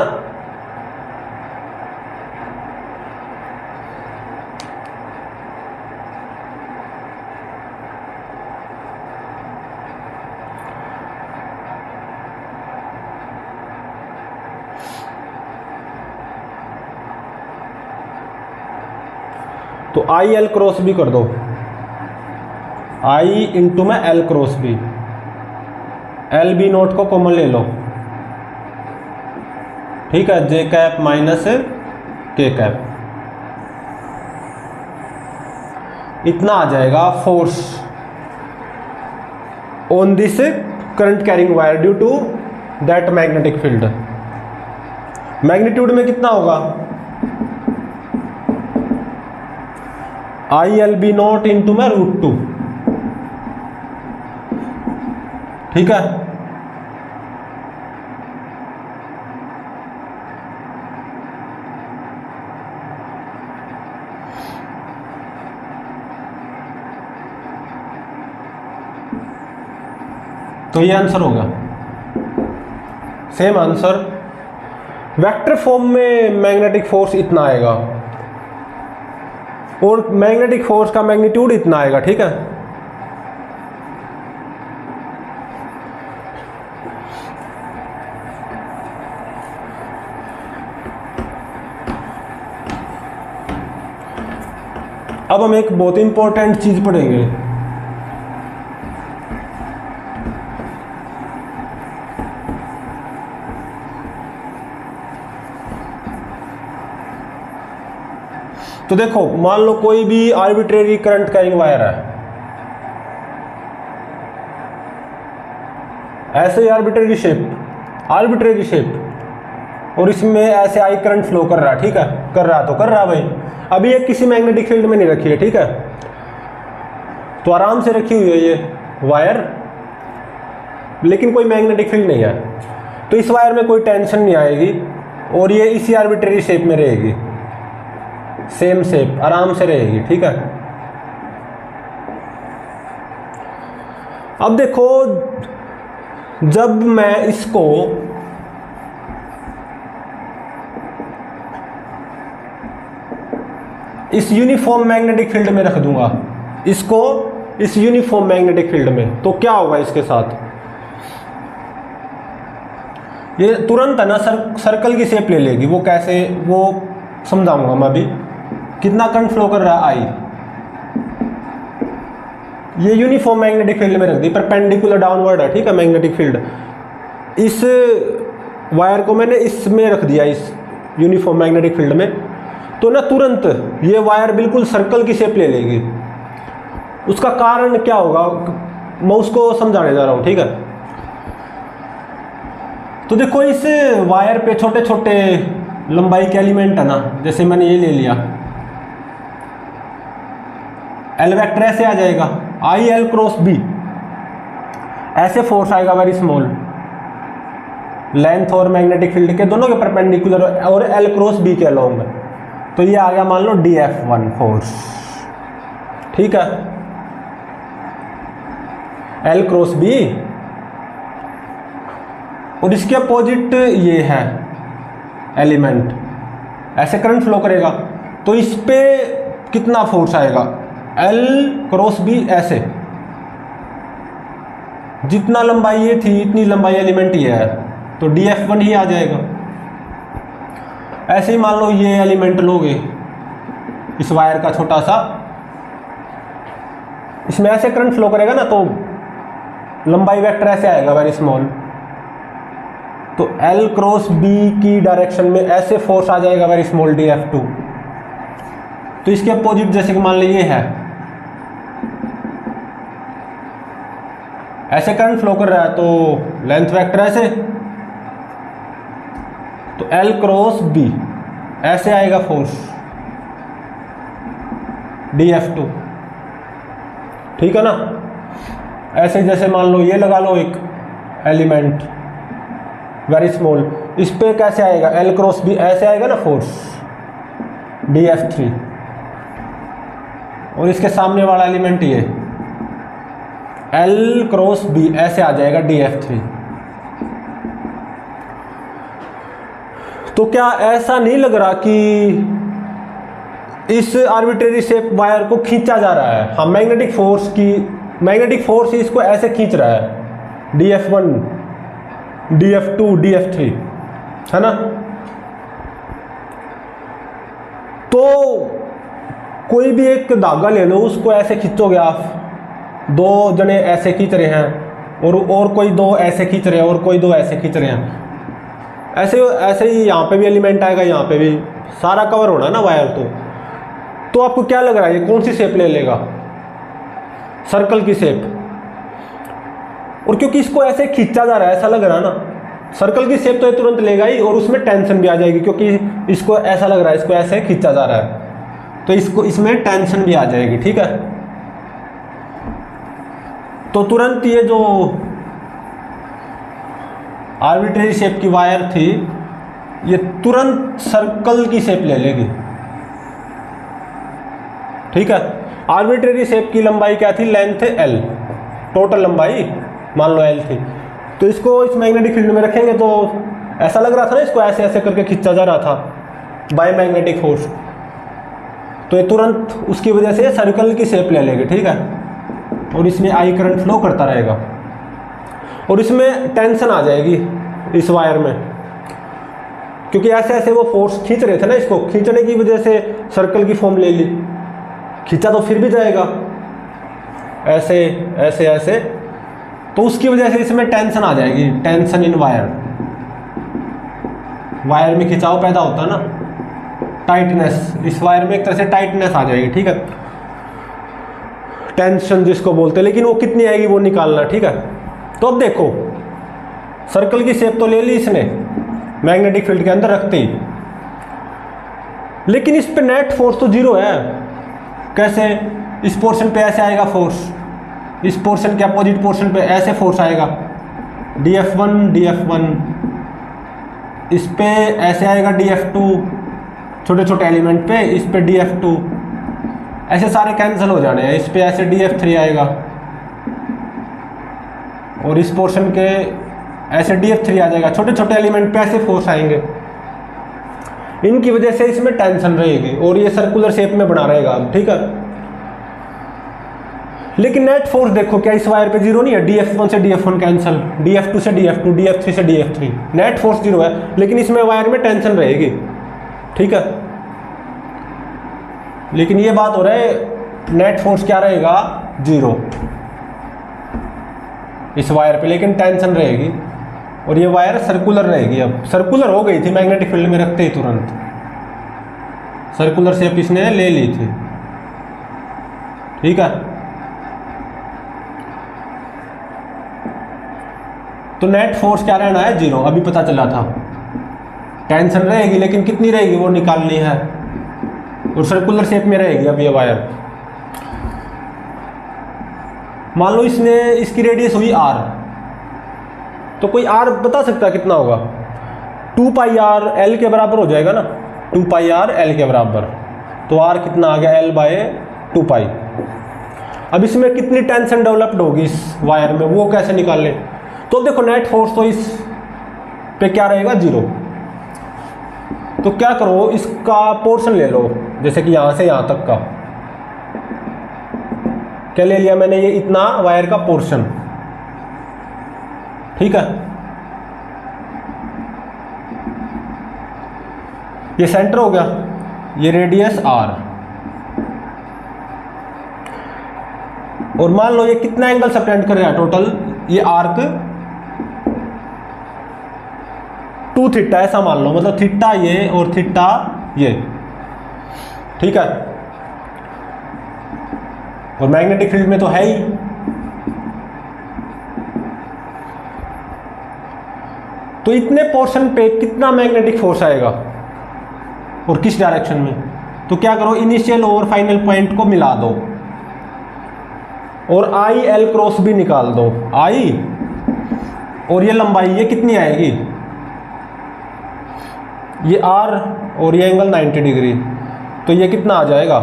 तो आई एल क्रॉस बी कर दो, आई इंटू में L cross B, L B naught को कॉमन ले लो, ठीक है, J cap minus K cap, इतना आ जाएगा force on this current carrying wire due to that magnetic field. Magnitude में कितना होगा, I L B naught into में रूट टू, ठीक है। तो ये आंसर होगा, सेम आंसर। वेक्टर फॉर्म में मैग्नेटिक फोर्स इतना आएगा और मैग्नेटिक फोर्स का मैग्नीट्यूड इतना आएगा, ठीक है। अब हम एक बहुत इंपॉर्टेंट चीज पढ़ेंगे, तो देखो मान लो कोई भी आर्बिट्रेरी करंट कैरिंग वायर है, ऐसे ही आर्बिट्रेरी शेप, और इसमें ऐसे आई करंट फ्लो कर रहा है, ठीक है, कर रहा भाई। अभी ये किसी मैग्नेटिक फील्ड में नहीं रखी है, ठीक है, तो आराम से रखी हुई है ये वायर, लेकिन कोई मैग्नेटिक फील्ड नहीं है, तो इस वायर में कोई टेंशन नहीं आएगी और ये इसी आर्बिट्रेरी शेप में रहेगी, सेम शेप, आराम से रहेगी, ठीक है। अब देखो जब मैं इसको इस यूनिफॉर्म मैग्नेटिक फील्ड में रख दूंगा, इसको इस यूनिफॉर्म मैग्नेटिक फील्ड में, तो क्या होगा इसके साथ, ये तुरंत है ना सर्कल की शेप ले लेगी। वो कैसे, वो समझाऊंगा मैं अभी। कितना करंट फ्लो कर रहा है, आई, ये यूनिफॉर्म मैग्नेटिक फील्ड में रख दी, परपेंडिकुलर डाउनवर्ड है, ठीक है, मैग्नेटिक फील्ड। इस वायर को मैंने इसमें रख दिया, इस यूनिफॉर्म मैग्नेटिक फील्ड में, तो ना तुरंत ये वायर बिल्कुल सर्कल की शेप ले लेगी। उसका कारण क्या होगा, मैं उसको समझाने जा रहा हूं, ठीक है। तो देखो इस वायर पे छोटे छोटे लंबाई के एलिमेंट है ना, जैसे मैंने ये ले लिया, एल वेक्टर ऐसे आ जाएगा, आई एल क्रॉस बी, ऐसे फोर्स आएगा वेरी स्मॉल, लेंथ और मैग्नेटिक फील्ड के दोनों के परपेंडिकुलर और एल क्रॉस बी के अलोंग, तो ये आ गया मान लो DF1 फोर्स, ठीक है, एल क्रॉस बी, और इसके अपोजिट ये है एलिमेंट, ऐसे करंट फ्लो करेगा, तो इस पे कितना फोर्स आएगा, L क्रॉस B ऐसे, जितना लंबाई ये थी इतनी लंबाई एलिमेंट ये है, तो DF1 ही आ जाएगा। ऐसे ही मान लो ये एलिमेंट लोगे इस वायर का छोटा सा, इसमें ऐसे करंट फ्लो करेगा ना, तो लंबाई वेक्टर ऐसे आएगा वेरी स्मॉल, तो L क्रॉस B की डायरेक्शन में ऐसे फोर्स आ जाएगा वेरी स्मॉल DF2। तो इसके अपोजिट जैसे कि मान लीजिए है ऐसे करंट फ्लो कर रहा है, तो लेंथ वेक्टर ऐसे, तो L क्रॉस B ऐसे आएगा फोर्स DF2, ठीक है ना। ऐसे जैसे मान लो ये लगा लो एक एलिमेंट वेरी स्मॉल, इस पे कैसे आएगा L क्रॉस B ऐसे आएगा ना फोर्स DF3, और इसके सामने वाला एलिमेंट ये L क्रॉस B ऐसे आ जाएगा DF3। तो क्या ऐसा नहीं लग रहा कि इस आर्बिट्रेरी शेप वायर को खींचा जा रहा है? हाँ, मैग्नेटिक फोर्स ही इसको ऐसे खींच रहा है, DF1 DF2 DF3, है ना। तो कोई भी एक धागा ले लो, उसको ऐसे खींचोगे आप, दो जने ऐसे खींच रहे हैं और कोई दो ऐसे खींच रहे हैं और कोई दो ऐसे खींच रहे हैं, ऐसे ही यहाँ पे भी एलिमेंट आएगा, यहाँ पे भी सारा कवर होना है ना वायर। तो आपको क्या लग रहा है ये कौन सी शेप ले लेगा? सर्कल की शेप। और क्योंकि इसको ऐसे खींचा जा रहा है, ऐसा लग रहा है ना, सर्कल की शेप तो ये तुरंत लेगा ही, और उसमें टेंशन भी आ जाएगी, क्योंकि इसको ऐसा लग रहा है, इसको ऐसे खींचा जा रहा है, तो इसमें टेंशन भी आ जाएगी, ठीक है। तो तुरंत ये जो आर्बिट्रेरी शेप की वायर थी, ये तुरंत सर्कल की शेप ले लेगी, ठीक है। आर्बिट्रेरी शेप की लंबाई क्या थी? लेंथ L, टोटल लंबाई मान लो L थी। तो इसको इस मैग्नेटिक फील्ड में रखेंगे तो ऐसा लग रहा था ना, इसको ऐसे ऐसे करके खींचा जा रहा था बाय मैग्नेटिक फोर्स, तो ये तुरंत उसकी वजह से सर्कल की शेप ले लेगी, ठीक है। और इसमें आई करंट फ्लो करता रहेगा, और इसमें टेंशन आ जाएगी इस वायर में, क्योंकि ऐसे ऐसे वो फोर्स खींच रहे थे ना, इसको खींचने की वजह से सर्कल की फॉर्म ले ली, खींचा तो फिर भी जाएगा ऐसे ऐसे ऐसे, तो उसकी वजह से इसमें टेंशन आ जाएगी, टेंशन इन वायर में खिंचाव पैदा होता है ना, टाइटनेस, इस वायर में एक तरह से टाइटनेस आ जाएगी, ठीक है, टेंशन जिसको बोलते हैं। लेकिन वो कितनी आएगी वो निकालना, ठीक है। तो अब देखो, सर्कल की शेप तो ले ली इसने मैग्नेटिक फील्ड के अंदर रखते ही, लेकिन इस पे नेट फोर्स तो जीरो है। कैसे? इस पोर्शन पे ऐसे आएगा फोर्स, इस पोर्शन के अपोजिट पोर्शन पे ऐसे फोर्स आएगा DF1 इस पे ऐसे आएगा DF2, छोटे छोटे एलिमेंट पे, इस पे DF2, ऐसे सारे कैंसिल हो जाने हैं, इस पे ऐसे DF3 आएगा, और इस पोर्शन के ऐसे DF3 आ जाएगा, छोटे छोटे एलिमेंट पे ऐसे फोर्स आएंगे, इनकी वजह से इसमें टेंशन रहेगी, और ये सर्कुलर शेप में बना रहेगा, ठीक है। लेकिन नेट फोर्स देखो, क्या इस वायर पे जीरो नहीं है? DF1 से DF1 कैंसिल, DF2 से DF2, DF3 से DF3, नेट फोर्स जीरो है, लेकिन इसमें वायर में टेंशन रहेगी, ठीक है। लेकिन ये बात हो रहा है नेट फोर्स क्या रहेगा? जीरो इस वायर पे, लेकिन टेंशन रहेगी, और ये वायर सर्कुलर रहेगी। अब सर्कुलर हो गई थी मैग्नेटिक फील्ड में रखते ही, तुरंत सर्कुलर शेप इसने ले ली थी, ठीक है। तो नेट फोर्स क्या रहना है? जीरो, अभी पता चला था। टेंशन रहेगी, लेकिन कितनी रहेगी वो निकालनी है, और सर्कुलर शेप में रहेगी अब ये वायर। मान लो इसकी रेडियस हुई r, तो कोई r बता सकता है कितना होगा? 2 पाई r l के बराबर हो जाएगा ना, 2 पाई r l के बराबर, तो r कितना आ गया? l बाय 2 पाई। अब इसमें कितनी टेंशन डेवलप्ड होगी इस वायर में, वो कैसे निकाल लें? तो देखो नेट फोर्स तो इस पे क्या रहेगा? जीरो। तो क्या करो, इसका पोर्शन ले लो, जैसे कि यहाँ से यहाँ तक का, क्या ले लिया मैंने, ये इतना वायर का पोर्शन, ठीक है। ये सेंटर हो गया, ये रेडियस r, और मान लो ये कितना एंगल सबटेंड कर रहा है टोटल, ये आर्क 2 थीटा ऐसा मान लो, मतलब थीटा ये और थीटा ये, ठीक है। और मैग्नेटिक फील्ड में तो है ही, तो इतने पोर्शन पे कितना मैग्नेटिक फोर्स आएगा और किस डायरेक्शन में। तो क्या करो, इनिशियल और फाइनल पॉइंट को मिला दो और आई एल क्रॉस भी निकाल दो, आई और ये लंबाई ये कितनी आएगी, ये आर और ये एंगल 90 डिग्री, तो ये कितना आ जाएगा,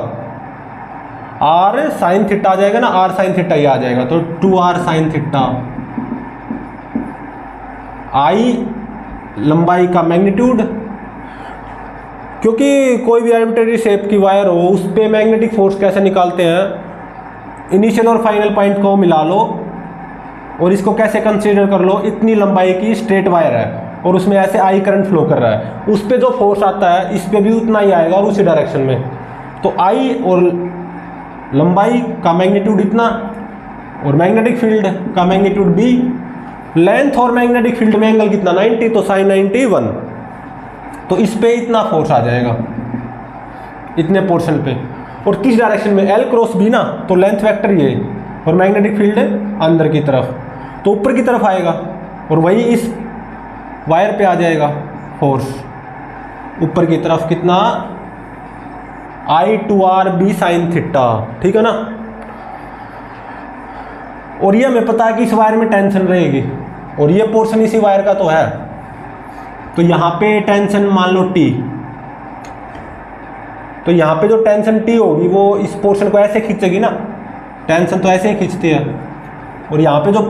आर साइन थीटा आ जाएगा ना, आर साइन थीटा ये आ जाएगा, तो 2r साइन थीटा। आई लंबाई का मैग्नीट्यूड, क्योंकि कोई भी आर्बिट्रेरी शेप की वायर हो उस पर मैग्नेटिक फोर्स कैसे निकालते हैं, इनिशियल और फाइनल पॉइंट को मिला लो और इसको कैसे कंसीडर कर लो, इतनी लंबाई की स्ट्रेट वायर है और उसमें ऐसे आई करंट फ्लो कर रहा है, उस पर जो फोर्स आता है इस पे भी उतना ही आएगा और उसी डायरेक्शन में। तो आई और लंबाई का मैग्नीट्यूड इतना और मैग्नेटिक फील्ड का मैग्नीट्यूड बी, लेंथ और मैग्नेटिक फील्ड में एंगल कितना 90, तो साइन 91, तो इस पे इतना फोर्स आ जाएगा इतने पोर्शन पे। और किस डायरेक्शन में, एल क्रॉस बी ना, तो लेंथ वेक्टर ये और मैग्नेटिक फील्ड अंदर की तरफ, तो ऊपर की तरफ आएगा और वही इस वायर पे आ जाएगा फोर्स ऊपर की तरफ, कितना I2RB साइन थीटा, ठीक है ना। और ये हमें पता है कि इस वायर में टेंशन रहेगी और ये पोर्शन इसी वायर का तो है, तो यहाँ पे टेंशन मान लो T, तो यहाँ पे जो टेंशन T होगी वो इस पोर्शन को ऐसे खींचेगी ना, टेंशन तो ऐसे ही खींचती है, और यहाँ पे जो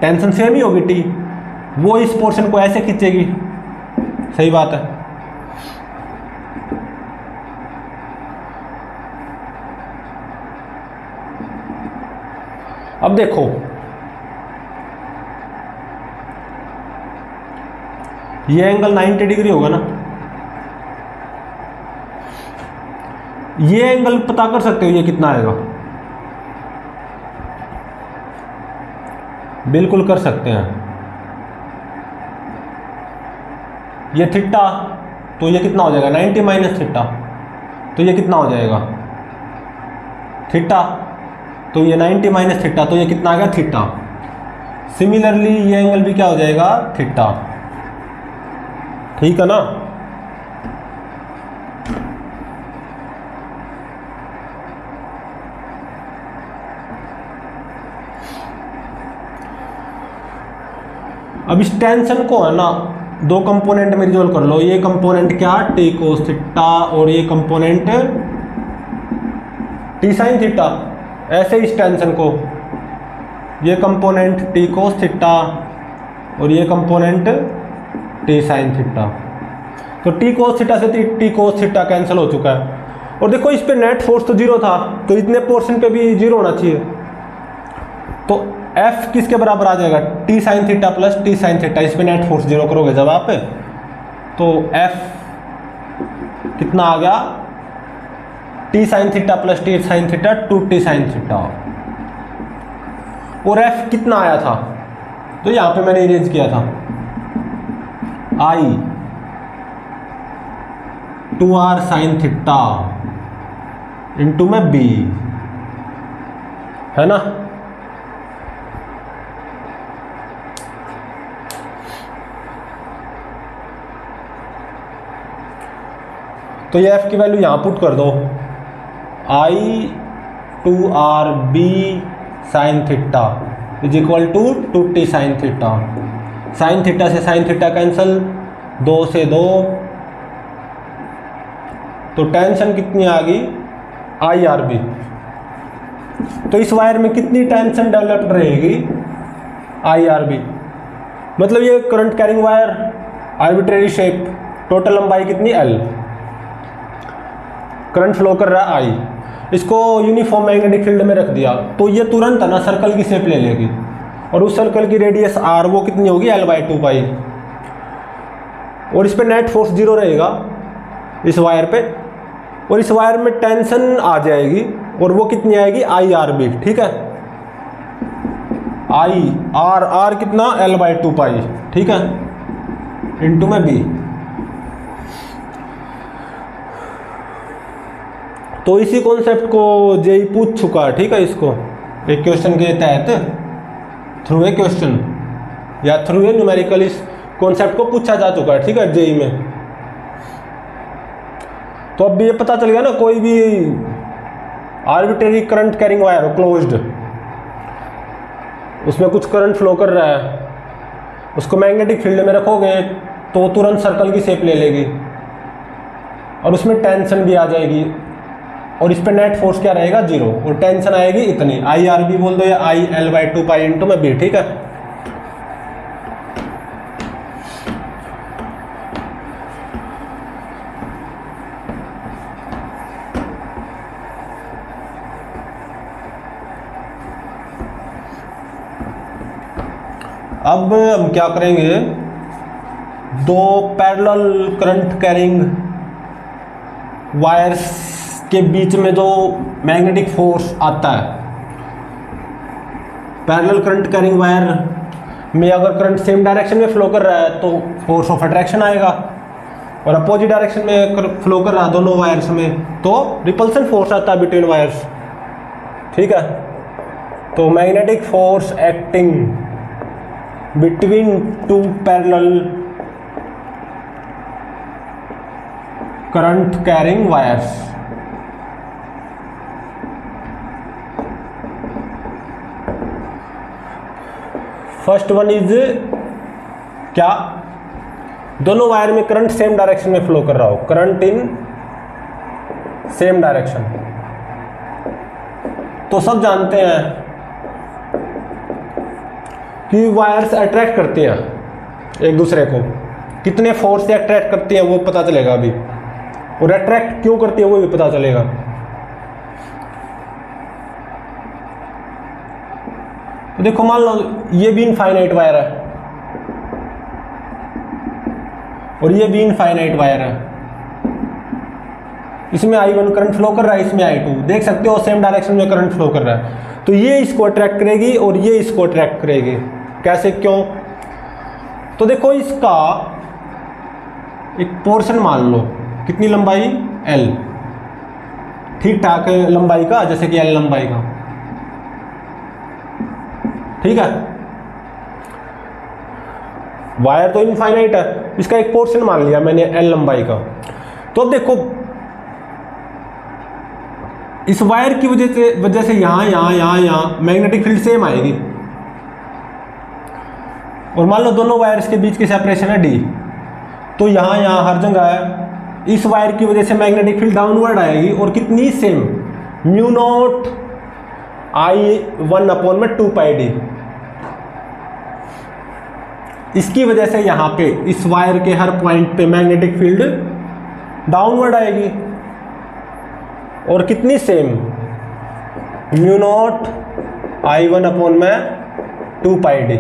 टेंशन सेम ही होगी T, वो इस पोर्शन को ऐसे खींचेगी, सही बात है। अब देखो ये एंगल 90 डिग्री होगा ना, ये एंगल पता कर सकते हो ये कितना आएगा, बिल्कुल कर सकते हैं। ये थीटा, तो ये कितना हो जाएगा 90 माइनस थीटा, तो ये कितना हो जाएगा थीटा, तो ये 90 माइनस थीटा, तो ये कितना आ गया थीटा। सिमिलरली ये एंगल भी क्या हो जाएगा थीटा, ठीक है ना। अब इस टेंशन को है ना दो कंपोनेंट में रिजोल्व कर लो, ये कंपोनेंट क्या टी कोस थीटा और ये कंपोनेंट टी साइन थीटा, ऐसे इस टेंशन को ये कंपोनेंट टी कोस थीटा और ये कंपोनेंट टी साइन थीटा, तो टी कोस थीटा से टी कोस थीटा कैंसिल हो चुका है। और देखो इस पे नेट फोर्स तो जीरो था, तो इतने पोर्शन पे भी जीरो होना चाहिए, तो F किसके बराबर आ जाएगा T sine theta plus T sine theta, इस पे नेट फोर्स जीरो करोगे जब आप, तो F कितना आ गया T sine theta plus T sine theta 2t sine theta. और F कितना आया था, तो यहां पे मैंने इरेज किया था I 2r sine theta into में B, है ना। तो ये F की वैल्यू यहां पुट कर दो, I2RB sine theta is equal to 2t sine theta, sine theta से साइन थीटा कैंसिल, 2 से 2, तो टेंशन कितनी आ गई IRB। तो इस वायर में कितनी टेंशन डेवलप्ड रहेगी IRB, मतलब ये current carrying wire arbitrary shape, total लंबाई कितनी L, करंट फ्लो कर रहा है I, इसको यूनिफॉर्म मैग्नेटिक फील्ड में रख दिया तो ये तुरंत है ना सर्कल की शेप ले लेगी, और उस सर्कल की रेडियस r वो कितनी होगी L/2π, और इस पे नेट फोर्स 0 रहेगा इस वायर पे, और इस वायर में टेंशन आ जाएगी और वो कितनी आएगी IRB, ठीक है। R कितना L/2π, ठीक है, इंटू में B। तो इसी कॉन्सेप्ट को जेई पूछ चुका है, ठीक है, इसको एक क्वेश्चन के तहत थ्रू ए क्वेश्चन या थ्रू ए न्यूमेरिकल इस कॉन्सेप्ट को पूछा जा चुका है, ठीक है, जेई में। तो अब ये पता चल गया ना, कोई भी आर्बिट्रेरी करंट कैरिंग वायर हो क्लोज्ड, उसमें कुछ करंट फ्लो कर रहा है, उसको मैग्नेटिक फील्ड में रखोगे तो तुरंत सर्कल की शेप ले लेगी और उसमें टेंशन भी आ जाएगी, और इस पे नेट फोर्स क्या रहेगा 0, और टेंशन आएगी इतनी IRB बोल दो या IL/2π इंटू में B, ठीक है। अब हम क्या करेंगे, दो पैरेलल करंट कैरिंग वायर्स के बीच में जो मैग्नेटिक फोर्स आता है, पैरेलल करंट कैरिंग वायर में अगर करंट सेम डायरेक्शन में फ्लो कर रहा है तो फोर्स ऑफ अट्रैक्शन आएगा, और अपोजिट डायरेक्शन में फ्लो कर रहा है दोनों वायर्स में तो रिपल्सन फोर्स आता है बिटवीन वायर्स, ठीक है। तो magnetic force acting between two parallel current carrying wires, first one is क्या, दोनों वायर में करंट सेम डायरेक्शन में फ्लो कर रहा हो, करंट इन सेम डायरेक्शन। तो सब जानते हैं कि वायर्स अट्रैक्ट करती हैं एक दूसरे को, कितने फोर्स से अट्रैक्ट करती हैं वो पता चलेगा अभी, और अट्रैक्ट क्यों करती है वो भी पता चलेगा। तो देखो मान लो ये भी इनफाइनाइट वायर है और ये भी इनफाइनाइट वायर है, इसमें I1 करंट फ्लो कर रहा है, इसमें I2, देख सकते हो सेम डायरेक्शन में करंट फ्लो कर रहा है, तो ये इसको अट्रैक्ट करेगी और ये इसको अट्रैक्ट करेगी। कैसे, क्यों? तो देखो इसका एक पोर्शन मान लो, कितनी लंबाई L, ठीक ठाक लंबाई का, जैसे कि L लंबाई का, ठीक है। वायर तो इनफाइनाइट है, इसका एक पोर्शन मान लिया मैंने L लंबाई का। तो अब देखो इस वायर की वजह से यहां मैग्नेटिक फील्ड सेम आएगी, और मान लो दोनों वायर्स के बीच की सेपरेशन है D, तो यहां हर जगह है, इस वायर की वजह से मैग्नेटिक फील्ड डाउनवर्ड आएगी, और कितनी सेम μ0 I1/2πd। इसकी वजह से यहां पे इस वायर के हर पॉइंट पे मैग्नेटिक फील्ड डाउनवर्ड आएगी, और कितनी सेम μ0 I1/2πd,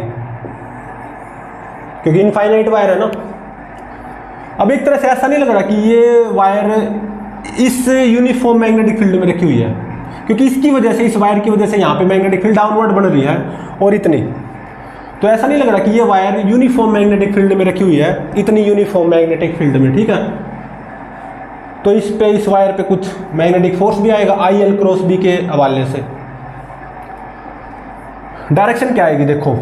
क्योंकि इनफाइनाइट वायर है ना। अब एक तरह से ऐसा नहीं लग रहा कि ये वायर इस यूनिफॉर्म मैग्नेटिक फील्ड में रखी हुई है, क्योंकि इसकी वजह से, इस वायर की वजह से यहाँ पे मैग्नेटिक फील्ड डाउनवर्ड बन रही है, और इतनी, तो ऐसा नहीं लग रहा कि ये वायर यूनिफॉर्म मैग्नेटिक फील्ड में रखी हुई है, इतनी यूनिफॉर्म मैग्नेटिक फील्ड में, ठीक है। तो इस वायर पे कुछ मैग्नेटिक फोर्स भी आएगा IL×B के हवाले से। डायरेक्शन क्या आएगी, देखो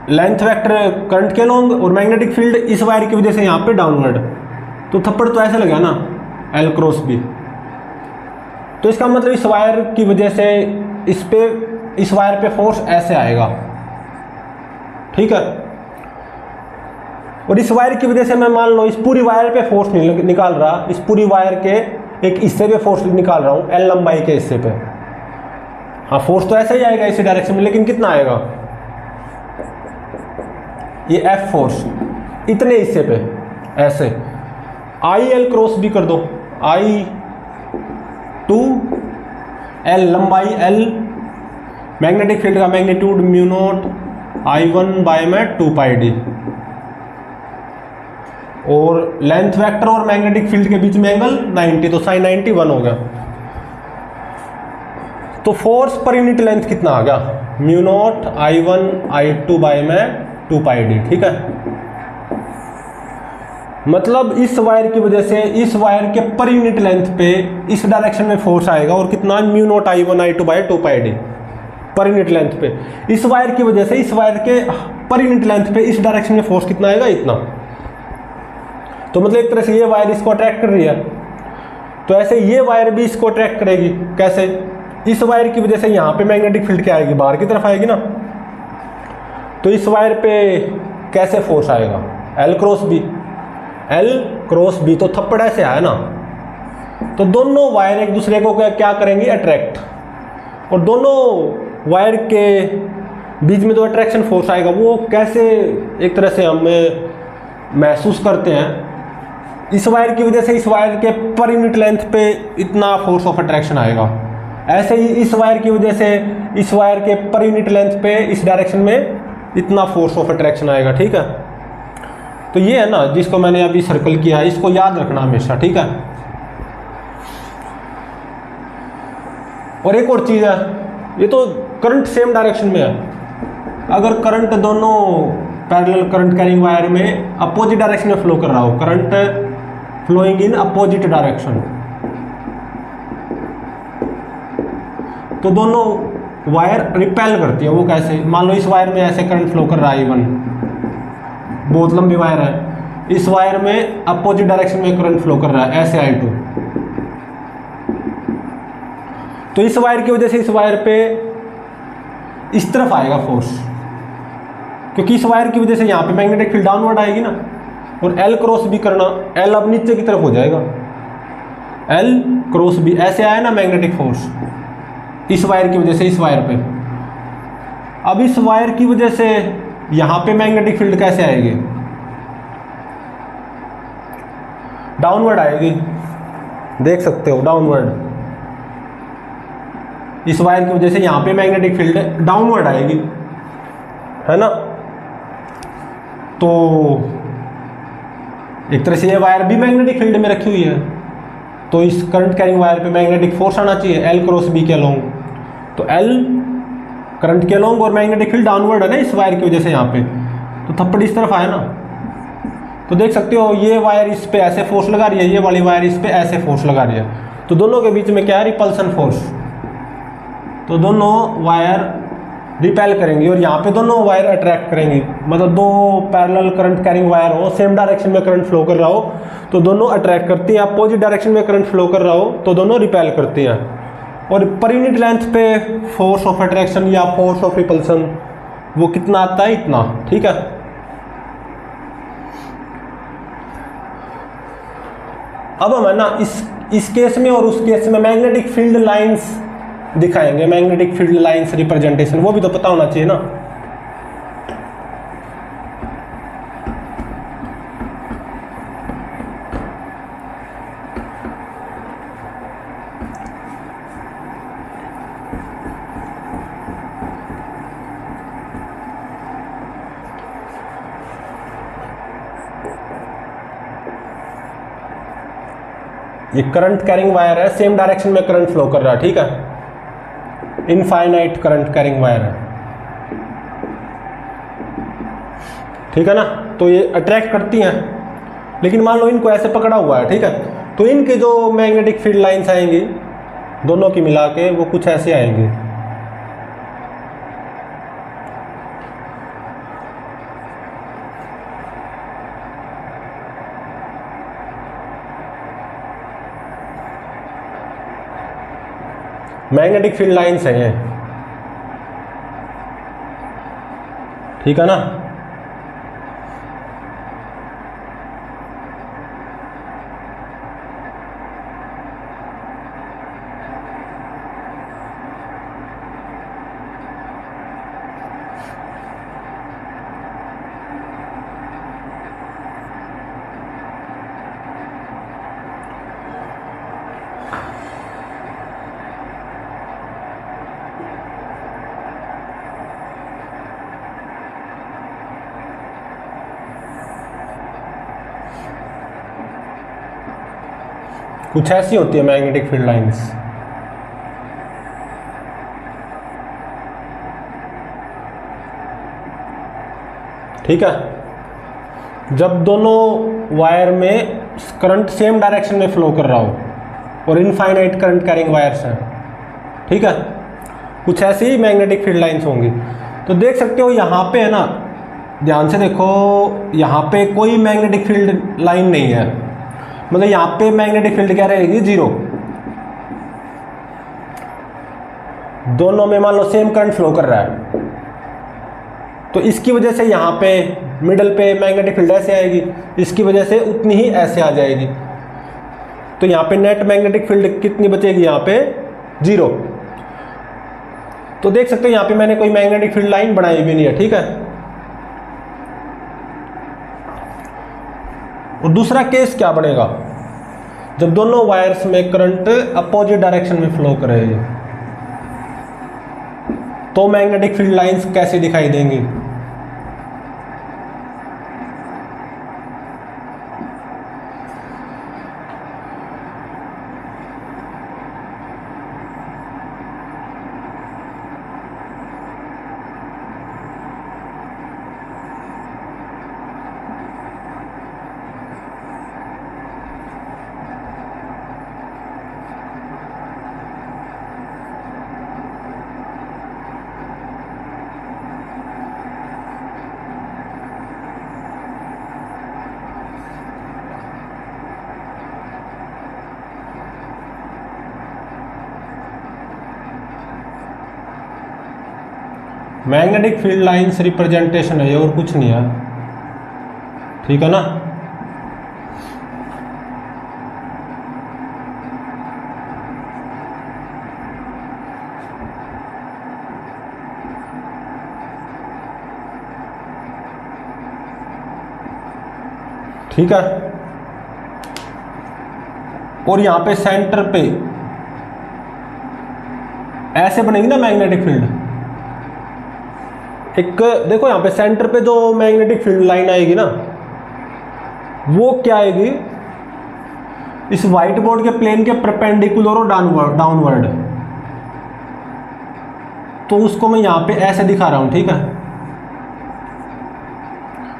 लेंथ वेक्टर करंट के लॉन्ग, और मैग्नेटिक फील्ड इस वायर की वजह से यहाँ पे डाउनवर्ड, तो थप्पड़ तो ऐसे लगा ना L×B। तो इसका मतलब इस वायर की वजह से इस वायर पे फोर्स ऐसे आएगा, ठीक है। और इस वायर की वजह से मैं मान लो इस पूरी वायर पे फोर्स नहीं निकाल रहा, इस पूरी वायर के एक हिस्से पे फोर्स निकाल रहा हूँ, L लंबाई के हिस्से पे। हाँ फोर्स तो ऐसे ही आएगा इसी डायरेक्शन में, लेकिन कितना आएगा, ये F फोर्स इतने हिस्से पे ऐसे, IL×B कर दो, I2 एल लंबाई एल, मैग्नेटिक फील्ड का magnitude mu naught I1 by में 2πd, और लेंथ वेक्टर और मैग्नेटिक फील्ड के बीच में एंगल 90, तो साइन 90 1 हो गया। तो फोर्स पर यूनिट लेंथ कितना आ गया, mu naught I1 I2 by में 2πd, ठीक है। मतलब इस वायर की वजह से इस वायर के पर यूनिट लेंथ पे इस डायरेक्शन में फोर्स आएगा, और कितना, mu naught I1 I2 bye 2πd per unit length पे। इस वायर की वजह से इस वायर के पर यूनिट लेंथ पे इस डायरेक्शन में फोर्स कितना आएगा, इतना। तो मतलब एक तरह से ये वायर इसको अट्रैक्ट कर रही है, तो ऐसे ये वायर भी इसको अट्रैक्ट करेगी। कैसे, इस वायर की वजह से यहाँ पे मैग्नेटिक फील्ड क्या आएगी, बाहर की तरफ आएगी ना, तो इस वायर पे कैसे फोर्स आएगा, L cross B. L cross B तो थप्पड़ ऐसे आया ना, तो दोनों वायर एक दूसरे को क्या करेंगी, अट्रैक्ट, और दोनों वायर के बीच में जो अट्रैक्शन फोर्स आएगा वो कैसे एक तरह से हम महसूस करते हैं, इस वायर की वजह से इस वायर के पर यूनिट लेंथ पे इतना फोर्स ऑफ अट्रैक्शन आएगा। ऐसे ही इस वायर की वजह से इस वायर के पर यूनिट लेंथ पे इस डायरेक्शन में इतना फोर्स ऑफ अट्रैक्शन आएगा, ठीक है। तो ये है ना जिसको मैंने अभी सर्कल किया है, इसको याद रखना हमेशा, ठीक है। और एक और चीज़ है, ये तो करंट सेम डायरेक्शन में है, अगर करंट दोनों पैरेलल करंट कैरिंग वायर में अपोजिट डायरेक्शन में फ्लो कर रहा हो, current flowing in opposite direction, तो दोनों वायर रिपेल करती है। वो कैसे, मान लो इस वायर में ऐसे करंट फ्लो कर रहा है I1, बहुत लंबी वायर है, इस वायर में अपोजिट डायरेक्शन में करंट फ्लो कर रहा है ऐसे I2, तो इस वायर की वजह से इस वायर पे इस तरफ आएगा फोर्स, क्योंकि इस वायर की वजह से यहाँ पे मैग्नेटिक फील्ड डाउनवर्ड आएगी ना, और L क्रॉस बी करना, L अब नीचे की तरफ हो जाएगा, L क्रॉस बी ऐसे आया ना मैग्नेटिक फोर्स इस वायर की वजह से इस वायर पे। अब इस वायर की वजह से यहाँ पे मैग्नेटिक फील्ड कैसे आएगी, डाउनवर्ड आएगी, देख सकते हो डाउनवर्ड, इस वायर की वजह से यहाँ पे मैग्नेटिक फील्ड डाउनवर्ड आएगी, है ना। तो एक तरह से ये वायर भी मैग्नेटिक फील्ड में रखी हुई है, तो इस करंट कैरिंग वायर पे मैग्नेटिक फोर्स आना चाहिए L क्रॉस बी के अलोंग, तो L करंट के अलोंग और मैग्नेटिक फील्ड डाउनवर्ड है ना इस वायर की वजह से यहाँ पे, तो थप्पड़ इस तरफ आया ना, तो देख सकते हो ये वायर इस पे ऐसे फोर्स लगा रही है, ये वाली वायर इस पे ऐसे फोर्स लगा रही है, तो दोनों के बीच में क्या है, रिपल्सन फोर्स, तो दोनों वायर रिपेल करेंगी और यहाँ पे दोनों वायर अट्रैक्ट करेंगी। मतलब दो पैरेलल करंट कैरिंग वायर हो, सेम डायरेक्शन में करंट फ्लो कर रहा हो तो दोनों अट्रैक्ट करती हैं, अपोजिट डायरेक्शन में करंट फ्लो कर रहा हो तो दोनों रिपेल करती हैं। और पर यूनिट लेंथ पे फोर्स ऑफ अट्रैक्शन या फोर्स ऑफ रिपल्सन वो कितना आता है, इतना, ठीक है। अब हम है ना इस केस में और उस केस में मैग्नेटिक फील्ड लाइंस दिखाएंगे, मैग्नेटिक फील्ड लाइंस रिप्रेजेंटेशन, वो भी तो पता होना चाहिए ना। ये करंट कैरिंग वायर है, सेम डायरेक्शन में करंट फ्लो कर रहा है, ठीक है, इनफाइनाइट करंट कैरिंग वायर है, ठीक है ना। तो ये अट्रैक्ट करती हैं, लेकिन मान लो इनको ऐसे पकड़ा हुआ है, ठीक है, तो इनके जो मैग्नेटिक फील्ड लाइंस आएंगी दोनों की मिला के वो कुछ ऐसे आएंगे। मैग्नेटिक फील्ड लाइंस हैं ये, ठीक है ना। कुछ ऐसी होती है मैग्नेटिक फील्ड लाइंस। ठीक है, जब दोनों वायर में करंट सेम डायरेक्शन में फ्लो कर रहा हो और इनफाइनाइट करंट कैरिंग वायर्स हैं, ठीक है, कुछ ऐसी ही मैग्नेटिक फील्ड लाइंस होंगी। तो देख सकते हो यहाँ पे है ना, ध्यान से देखो, यहाँ पे कोई मैग्नेटिक फील्ड लाइन नहीं है, मतलब यहाँ पे मैग्नेटिक फील्ड क्या रहेगी, जीरो। दोनों में मान लो सेम करंट फ्लो कर रहा है, तो इसकी वजह से यहाँ पे मिडल पे मैग्नेटिक फील्ड ऐसे आएगी, इसकी वजह से उतनी ही ऐसे आ जाएगी। तो यहाँ पे नेट मैग्नेटिक फील्ड कितनी बचेगी, यहाँ पे जीरो। तो देख सकते हो यहाँ पे मैंने कोई मैग्नेटिक फील्ड लाइन बनाई भी नहीं है, ठीक है। और दूसरा केस क्या बनेगा, जब दोनों वायर्स में करंट अपोजिट डायरेक्शन में फ्लो करेगी, तो मैग्नेटिक फील्ड लाइंस कैसे दिखाई देंगी। मैग्नेटिक फील्ड लाइंस रिप्रेजेंटेशन है ये, और कुछ नहीं है, ठीक है ना। ठीक है, और यहां पे सेंटर पे ऐसे बनेगी ना मैग्नेटिक फील्ड। एक देखो यहाँ पे सेंटर पे जो मैग्नेटिक फील्ड लाइन आएगी ना, वो क्या आएगी, इस व्हाइट बोर्ड के प्लेन के परपेंडिकुलर और डाउनवर्ड। तो उसको मैं यहाँ पे ऐसे दिखा रहा हूं, ठीक है।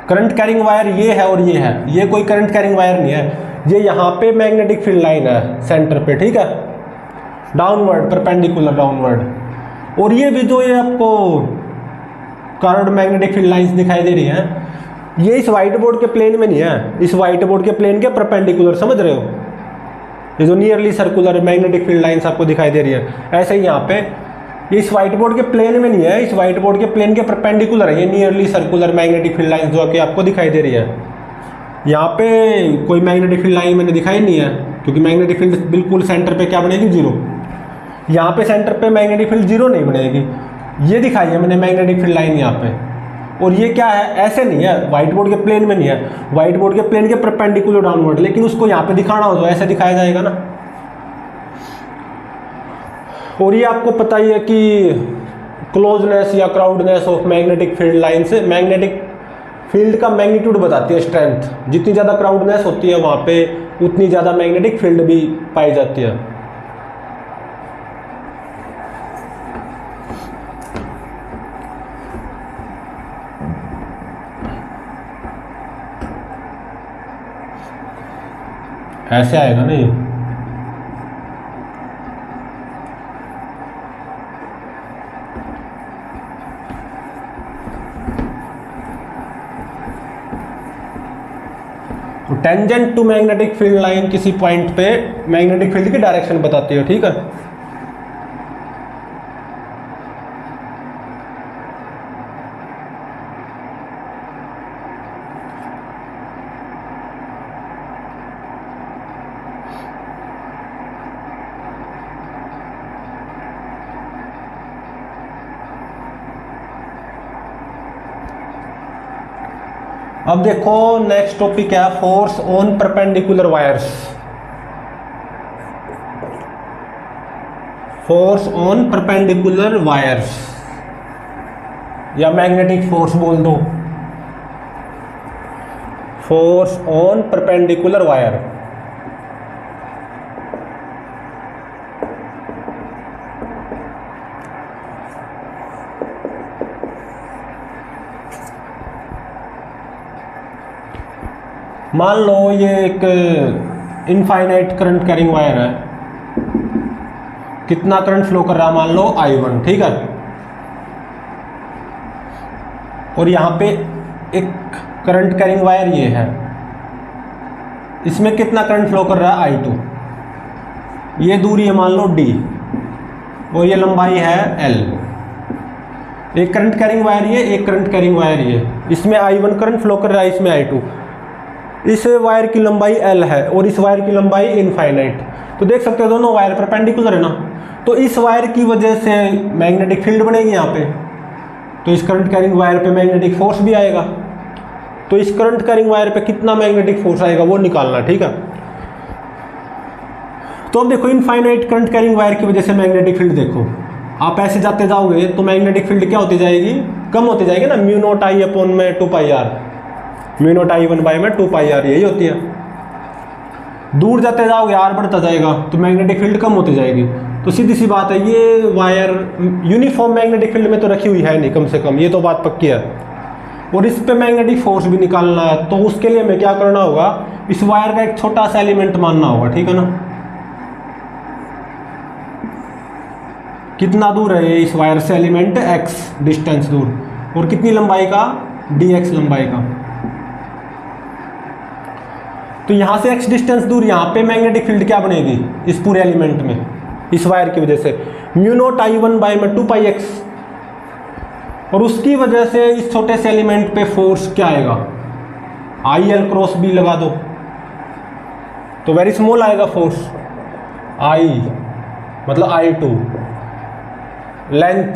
करंट कैरिंग वायर ये है और ये है, ये कोई करंट कैरिंग वायर नहीं है, ये यहाँ पे मैग्नेटिक फील्ड लाइन है सेंटर पे, ठीक है, डाउनवर्ड, परपेंडिकुलर डाउनवर्ड। और ये भी जो ये आपको कर्व्ड मैग्नेटिक फील्ड लाइंस दिखाई दे रही हैं, ये इस व्हाइट बोर्ड के प्लेन में नहीं है, इस व्हाइट बोर्ड के प्लेन के परपेंडिकुलर, समझ रहे हो। ये जो nearly circular magnetic field lines आपको दिखाई दे रही है, ऐसे ही यहाँ पे ये इस व्हाइट बोर्ड के प्लेन में नहीं है, इस व्हाइट बोर्ड के प्लेन के परपेंडिकुलर है ये nearly circular magnetic field lines जो कि आपको दिखाई दे रही है। यहाँ पे कोई मैग्नेटिक फील्ड लाइन मैंने दिखाई नहीं है, क्योंकि मैग्नेटिक फील्ड बिल्कुल सेंटर पे क्या बनेगी, जीरो। यहाँ पे सेंटर पे मैग्नेटिक फील्ड जीरो नहीं बनेगी, ये दिखाई है मैंने मैग्नेटिक फील्ड लाइन यहाँ पे। और ये क्या है, ऐसे नहीं है, व्हाइट बोर्ड के प्लेन में नहीं है, व्हाइट बोर्ड के प्लेन के परपेंडिकुलर डाउनवर्ड, लेकिन उसको यहाँ पे दिखाना हो तो ऐसे दिखाया जाएगा ना। और ये आपको पता ही है कि क्लोजनेस या क्राउडनेस ऑफ मैग्नेटिक फील्ड लाइन से मैग्नेटिक फील्ड का मैग्नीट्यूड बताती है, स्ट्रेंथ। जितनी ज़्यादा क्राउडनेस होती है वहाँ पे उतनी ज़्यादा मैग्नेटिक फील्ड भी पाई जाती है। ऐसे आएगा ना ये, तो tangent to magnetic field line किसी पॉइंट पे मैग्नेटिक फील्ड की डायरेक्शन बताती है, ठीक है। अब देखो नेक्स्ट टॉपिक है force on perpendicular wires. Force on perpendicular wires या मैग्नेटिक फोर्स बोल दो, फोर्स ऑन परपेंडिकुलर वायर। मान लो ये एक इनफाइनाइट करंट कैरिंग वायर है, कितना करंट फ्लो कर रहा है, मान लो I1, ठीक है। और यहाँ पे एक करंट कैरिंग वायर ये है, इसमें कितना करंट फ्लो कर रहा है I2। ये दूरी है मान लो D और ये लंबाई है L। एक करंट कैरिंग वायर ये, एक करंट कैरिंग वायर ये, इसमें I1 करंट फ्लो कर रहा है, इसमें I2। इस वायर की लंबाई L है और इस वायर की लंबाई इनफाइनाइट। तो देख सकते हो दोनों वायर परपेंडिकुलर है ना, तो इस वायर की वजह से मैग्नेटिक फील्ड बनेगी यहाँ पे, तो इस करंट कैरिंग वायर पे मैग्नेटिक फोर्स भी आएगा। तो इस करंट कैरिंग वायर पे कितना मैग्नेटिक फोर्स आएगा वो निकालना, ठीक है। तो अब देखो इनफाइनाइट करंट कैरिंग वायर की वजह से मैग्नेटिक फील्ड देखो, आप ऐसे जाते जाओगे तो मैग्नेटिक फील्ड क्या होती जाएगी, कम होती जाएगी ना, म्यू नॉट आई अपॉन में 2πr, mu naught I1 by में 2πr, यही होती है। दूर जाते जाओगे R बढ़ता जाएगा तो मैग्नेटिक फील्ड कम होती जाएगी। तो सीधी सी बात है, ये वायर यूनिफॉर्म मैग्नेटिक फील्ड में तो रखी हुई है नहीं, कम से कम ये तो बात पक्की है। और इस पे मैग्नेटिक फोर्स भी निकालना है, तो उसके लिए हमें क्या करना होगा, इस वायर का एक छोटा सा एलिमेंट मानना होगा, ठीक है ना। कितना दूर है ये इस वायर से एलिमेंट, x डिस्टेंस दूर, और कितनी लंबाई का, dx लंबाई का। तो यहां से x डिस्टेंस दूर, यहां पे मैग्नेटिक फील्ड क्या बनेगी इस पूरे एलिमेंट में, इस वायर की वजह से म्यू नॉट I1 बाय में 2πx। और उसकी वजह से इस छोटे से एलिमेंट पे फोर्स क्या आएगा, IL क्रॉस B लगा दो तो वेरी स्मॉल आएगा फोर्स, I मतलब I2, लेंथ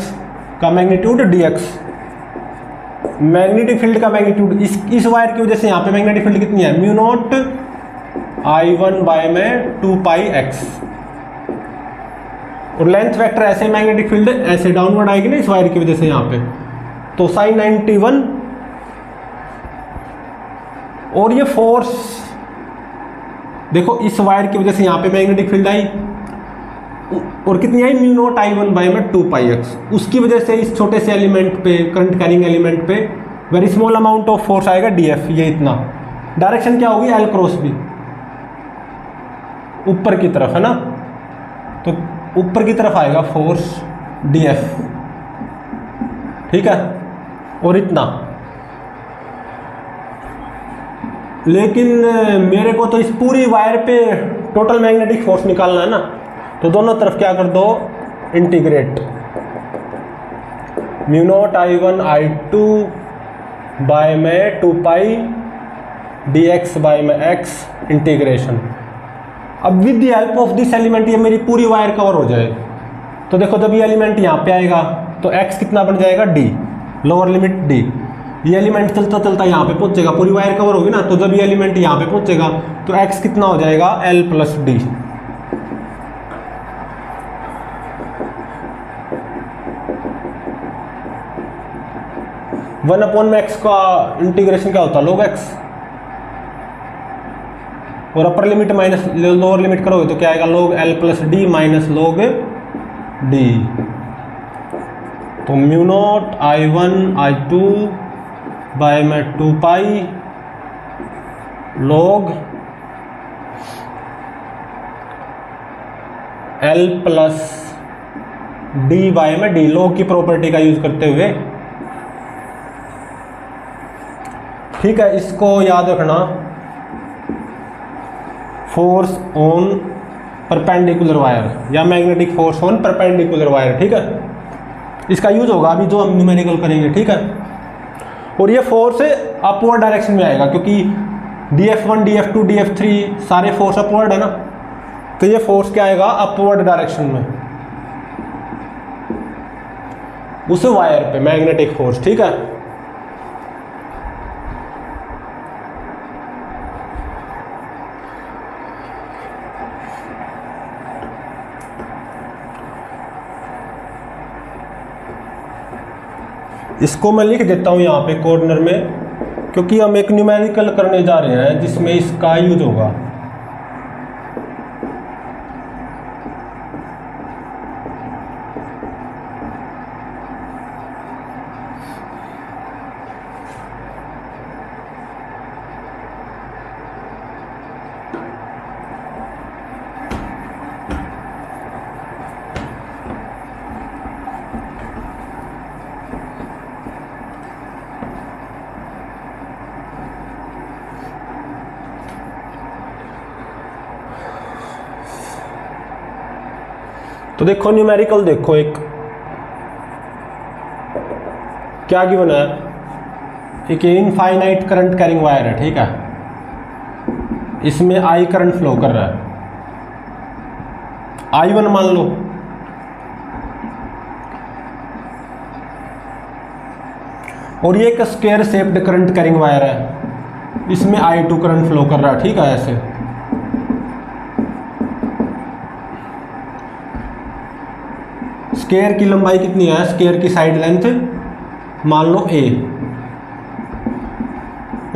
का मैग्नीट्यूड dx, मैग्नेटिक फील्ड का मैग्नीट्यूड इस वायर की वजह से यहाँ पे मैग्नेटिक फील्ड कितनी है, म्यू नॉट I1 बाय में 2πx। और लेंथ वेक्टर ऐसे मैग्नेटिक फील्ड ऐसे डाउनवर्ड आएगी ना इस वायर की वजह से यहाँ पे, तो sin 91। और ये फोर्स देखो इस वायर की वजह से यहाँ पे मैग्नेटिक फील्ड आई, और कितनी आई, म्यू नॉट I1 बाय में 2πx। उसकी वजह से इस छोटे से एलिमेंट पे, करंट कैरिंग एलिमेंट पे very small amount of force आएगा df, ये इतना। डायरेक्शन क्या होगी, L क्रॉस B, ऊपर की तरफ है ना, तो ऊपर की तरफ आएगा फोर्स df, ठीक है। और इतना, लेकिन मेरे को तो इस पूरी वायर पे टोटल मैग्नेटिक फोर्स निकालना है ना, तो दोनों तरफ क्या कर दो, integrate, mu naught I1 I2 by में 2π dx बाय में x इंटीग्रेशन। अब with the help of this element ये मेरी पूरी वायर कवर हो जाए। तो देखो जब ये एलिमेंट यहाँ पे आएगा तो x कितना बन जाएगा, d, लोअर लिमिट d। ये एलिमेंट चलता चलता यहाँ पे पहुंचेगा, पूरी वायर कवर होगी ना, तो जब ये एलिमेंट यहाँ पे पहुंचेगा तो x कितना हो जाएगा, L plus d। One upon में x का इंटीग्रेशन क्या होता है, log x, और upper limit minus lower limit करोगे तो क्या आएगा, log L plus d minus log d। तो mu naught I1 I2 by में 2π log L plus d by में d, log की प्रॉपर्टी का यूज करते हुए, ठीक है। इसको याद रखना, फोर्स ऑन परपेंडिकुलर वायर या magnetic force on perpendicular wire, ठीक है। इसका यूज होगा अभी जो हम न्यूमेरिकल करेंगे, ठीक है। और ये फोर्स अपवर्ड डायरेक्शन में आएगा, क्योंकि df1 df2 df3 सारे फोर्स अपवर्ड है ना, तो ये फोर्स क्या आएगा, अपवर्ड डायरेक्शन में उस वायर पे मैग्नेटिक फोर्स, ठीक है। इसको मैं लिख देता हूँ यहाँ पे कॉर्नर में, क्योंकि हम एक न्यूमेरिकल करने जा रहे हैं जिसमें इसका यूज होगा। तो देखो न्यूमेरिकल देखो, एक क्या गिवन है, एक इनफाइनाइट करंट कैरिंग वायर है, ठीक है, इसमें आई करंट फ्लो कर रहा है, I1 मान लो, और ये एक square shaped current carrying wire है, इसमें I2 करंट फ्लो कर रहा है, ठीक है। ऐसे स्क्वायर की लंबाई कितनी है, स्क्वायर की साइड लेंथ मान लो a,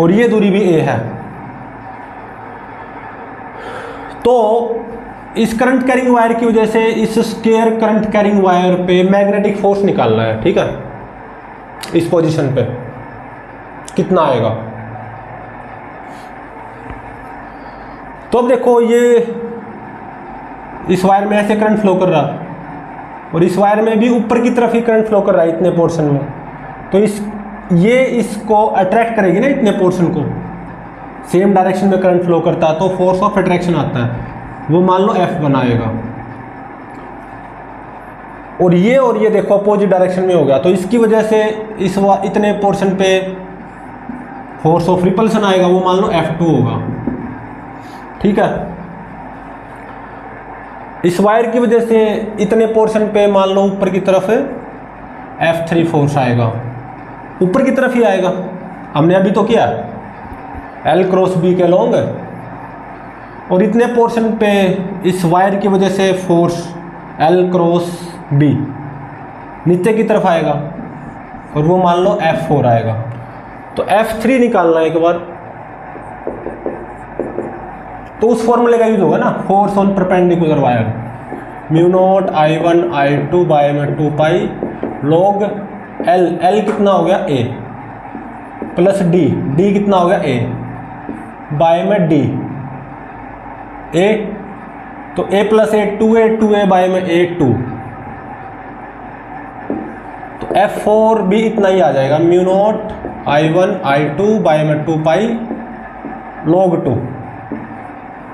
और ये दूरी भी a है। तो इस करंट कैरिंग वायर की वजह से इस स्क्वायर करंट कैरिंग वायर पे मैग्नेटिक फोर्स निकालना है, ठीक है। इस पोजीशन पे कितना आएगा, तो अब देखो ये इस वायर में ऐसे करंट फ्लो कर रहा, और इस वायर में भी ऊपर की तरफ ही करंट फ्लो कर रहा है इतने पोर्शन में, तो ये इसको अट्रैक्ट करेगी ना, इतने पोर्शन को सेम डायरेक्शन में करंट फ्लो करता है, तो फोर्स ऑफ अट्रैक्शन आता है, वो मान लो F बनाएगा। और ये देखो अपोजिट डायरेक्शन में हो गया, तो इसकी वजह से इतने पोर्शन पे फोर्स ऑफ रिपल्सन आएगा, वो मान लो F2 होगा, ठीक है। इस वायर की वजह से इतने पोर्शन पे मान लो ऊपर की तरफ F3 फोर्स आएगा, ऊपर की तरफ ही आएगा, हमने अभी तो किया L क्रॉस B के लॉन्ग, और इतने पोर्शन पे इस वायर की वजह से फोर्स L क्रॉस B नीचे की तरफ आएगा, और वो मान लो F4 आएगा। तो F3 निकालना है एक बार, तो उस फॉर्मूले का यूज होगा ना, force on perpendicular wire, mu naught I1 I2 by में 2 पाई लॉग L कितना हो गया A प्लस D कितना हो गया A बाय में D A, तो A plus A 2A by में A 2, तो F4 भी इतना ही आ जाएगा, mu naught I1 I2 by में 2 पाई लॉग 2,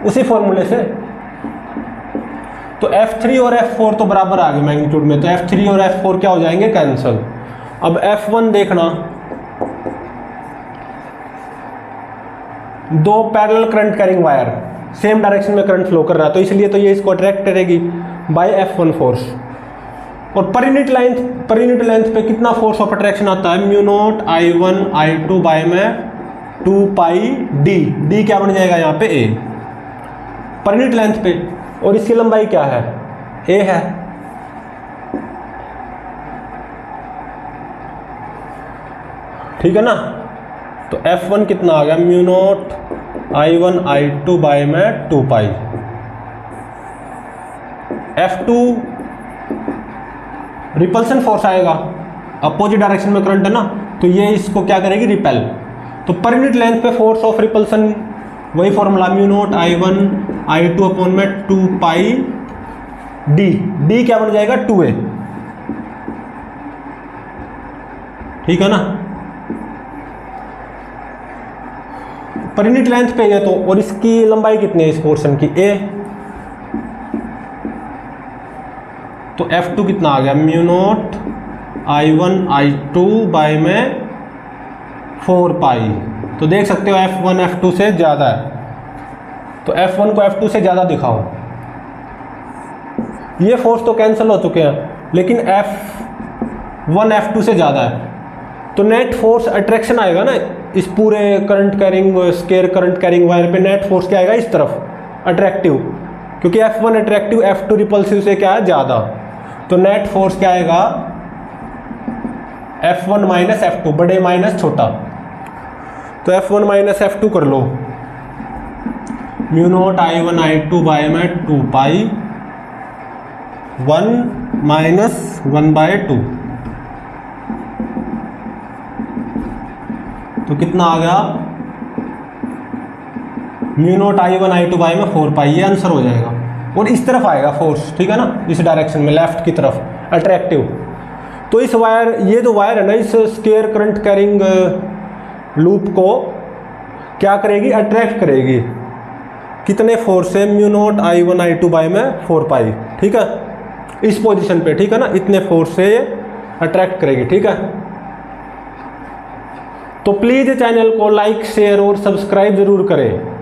उसी फॉर्मूले से। तो F3 और F4 तो बराबर आ गए मैग्नीट्यूड में, तो F3 और F4 क्या हो जाएंगे, कैंसल। अब F1 देखना, दो parallel current carrying wire same direction में करंट फ्लो कर रहा है, तो इसलिए तो ये इसको अट्रैक्ट करेगी बाय F1 फोर्स, और पर यूनिट लेंथ पे कितना फोर्स ऑफ अट्रैक्शन आता है, mu naught I1 I2 by में 2 पाई D क्या बन जाएगा यहाँ पे A पर यूनिट लेंथ पे, और इसकी लंबाई क्या है, A है। ठीक है ना, तो F1 कितना आ गया, mu naught I1 I2 by में 2 पाई, F2 रिपल्सन फोर्स आएगा, अपोजिट डायरेक्शन में करंट है ना, तो ये इसको क्या करेगी, रिपेल। तो पर यूनिट लेंथ पे फोर्स ऑफ रिपल्सन वही formula, mu naught I1 I2 upon में 2 पाई D क्या बन जाएगा 2A, ठीक है ना। पर यूनिट लेंथ पे है तो, और इसकी लंबाई कितनी है इस पोर्शन की A, तो F2 कितना आ गया, mu naught I1 I2 by में 4 पाई, तो देख सकते हो F1 F2 से ज़्यादा है, तो F1 को F2 से ज़्यादा दिखाओ। ये फोर्स तो कैंसिल हो चुके हैं, लेकिन F1 F2 से ज़्यादा है, तो नेट फोर्स अट्रैक्शन आएगा ना इस पूरे current carrying square current carrying wire पे, नेट फोर्स क्या आएगा इस तरफ अट्रैक्टिव, क्योंकि F1 अट्रैक्टिव F2 रिपल्सिव से क्या है ज़्यादा, तो नेट फोर्स क्या आएगा F1 माइनस F2, बड़े माइनस छोटा, तो F1 माइनस F2 कर लो, mu naught I1 I2 by में 2 पाई 1 माइनस 1 बाय 2, तो कितना आ गया, mu naught I1 I2 by में 4 पाई, ये आंसर हो जाएगा। और इस तरफ आएगा फोर्स, ठीक है ना, इस डायरेक्शन में लेफ्ट की तरफ अट्रैक्टिव। तो इस वायर, ये जो वायर है ना, इस स्क्वायर करंट कैरिंग लूप को क्या करेगी, अट्रैक्ट करेगी, कितने फोर्स से, mu naught I1 I2 by में 4 पाई, ठीक है। इस पोजीशन पे, ठीक है ना, इतने फोर्स से ये अट्रैक्ट करेगी, ठीक है। तो प्लीज चैनल को लाइक शेयर और सब्सक्राइब जरूर करें।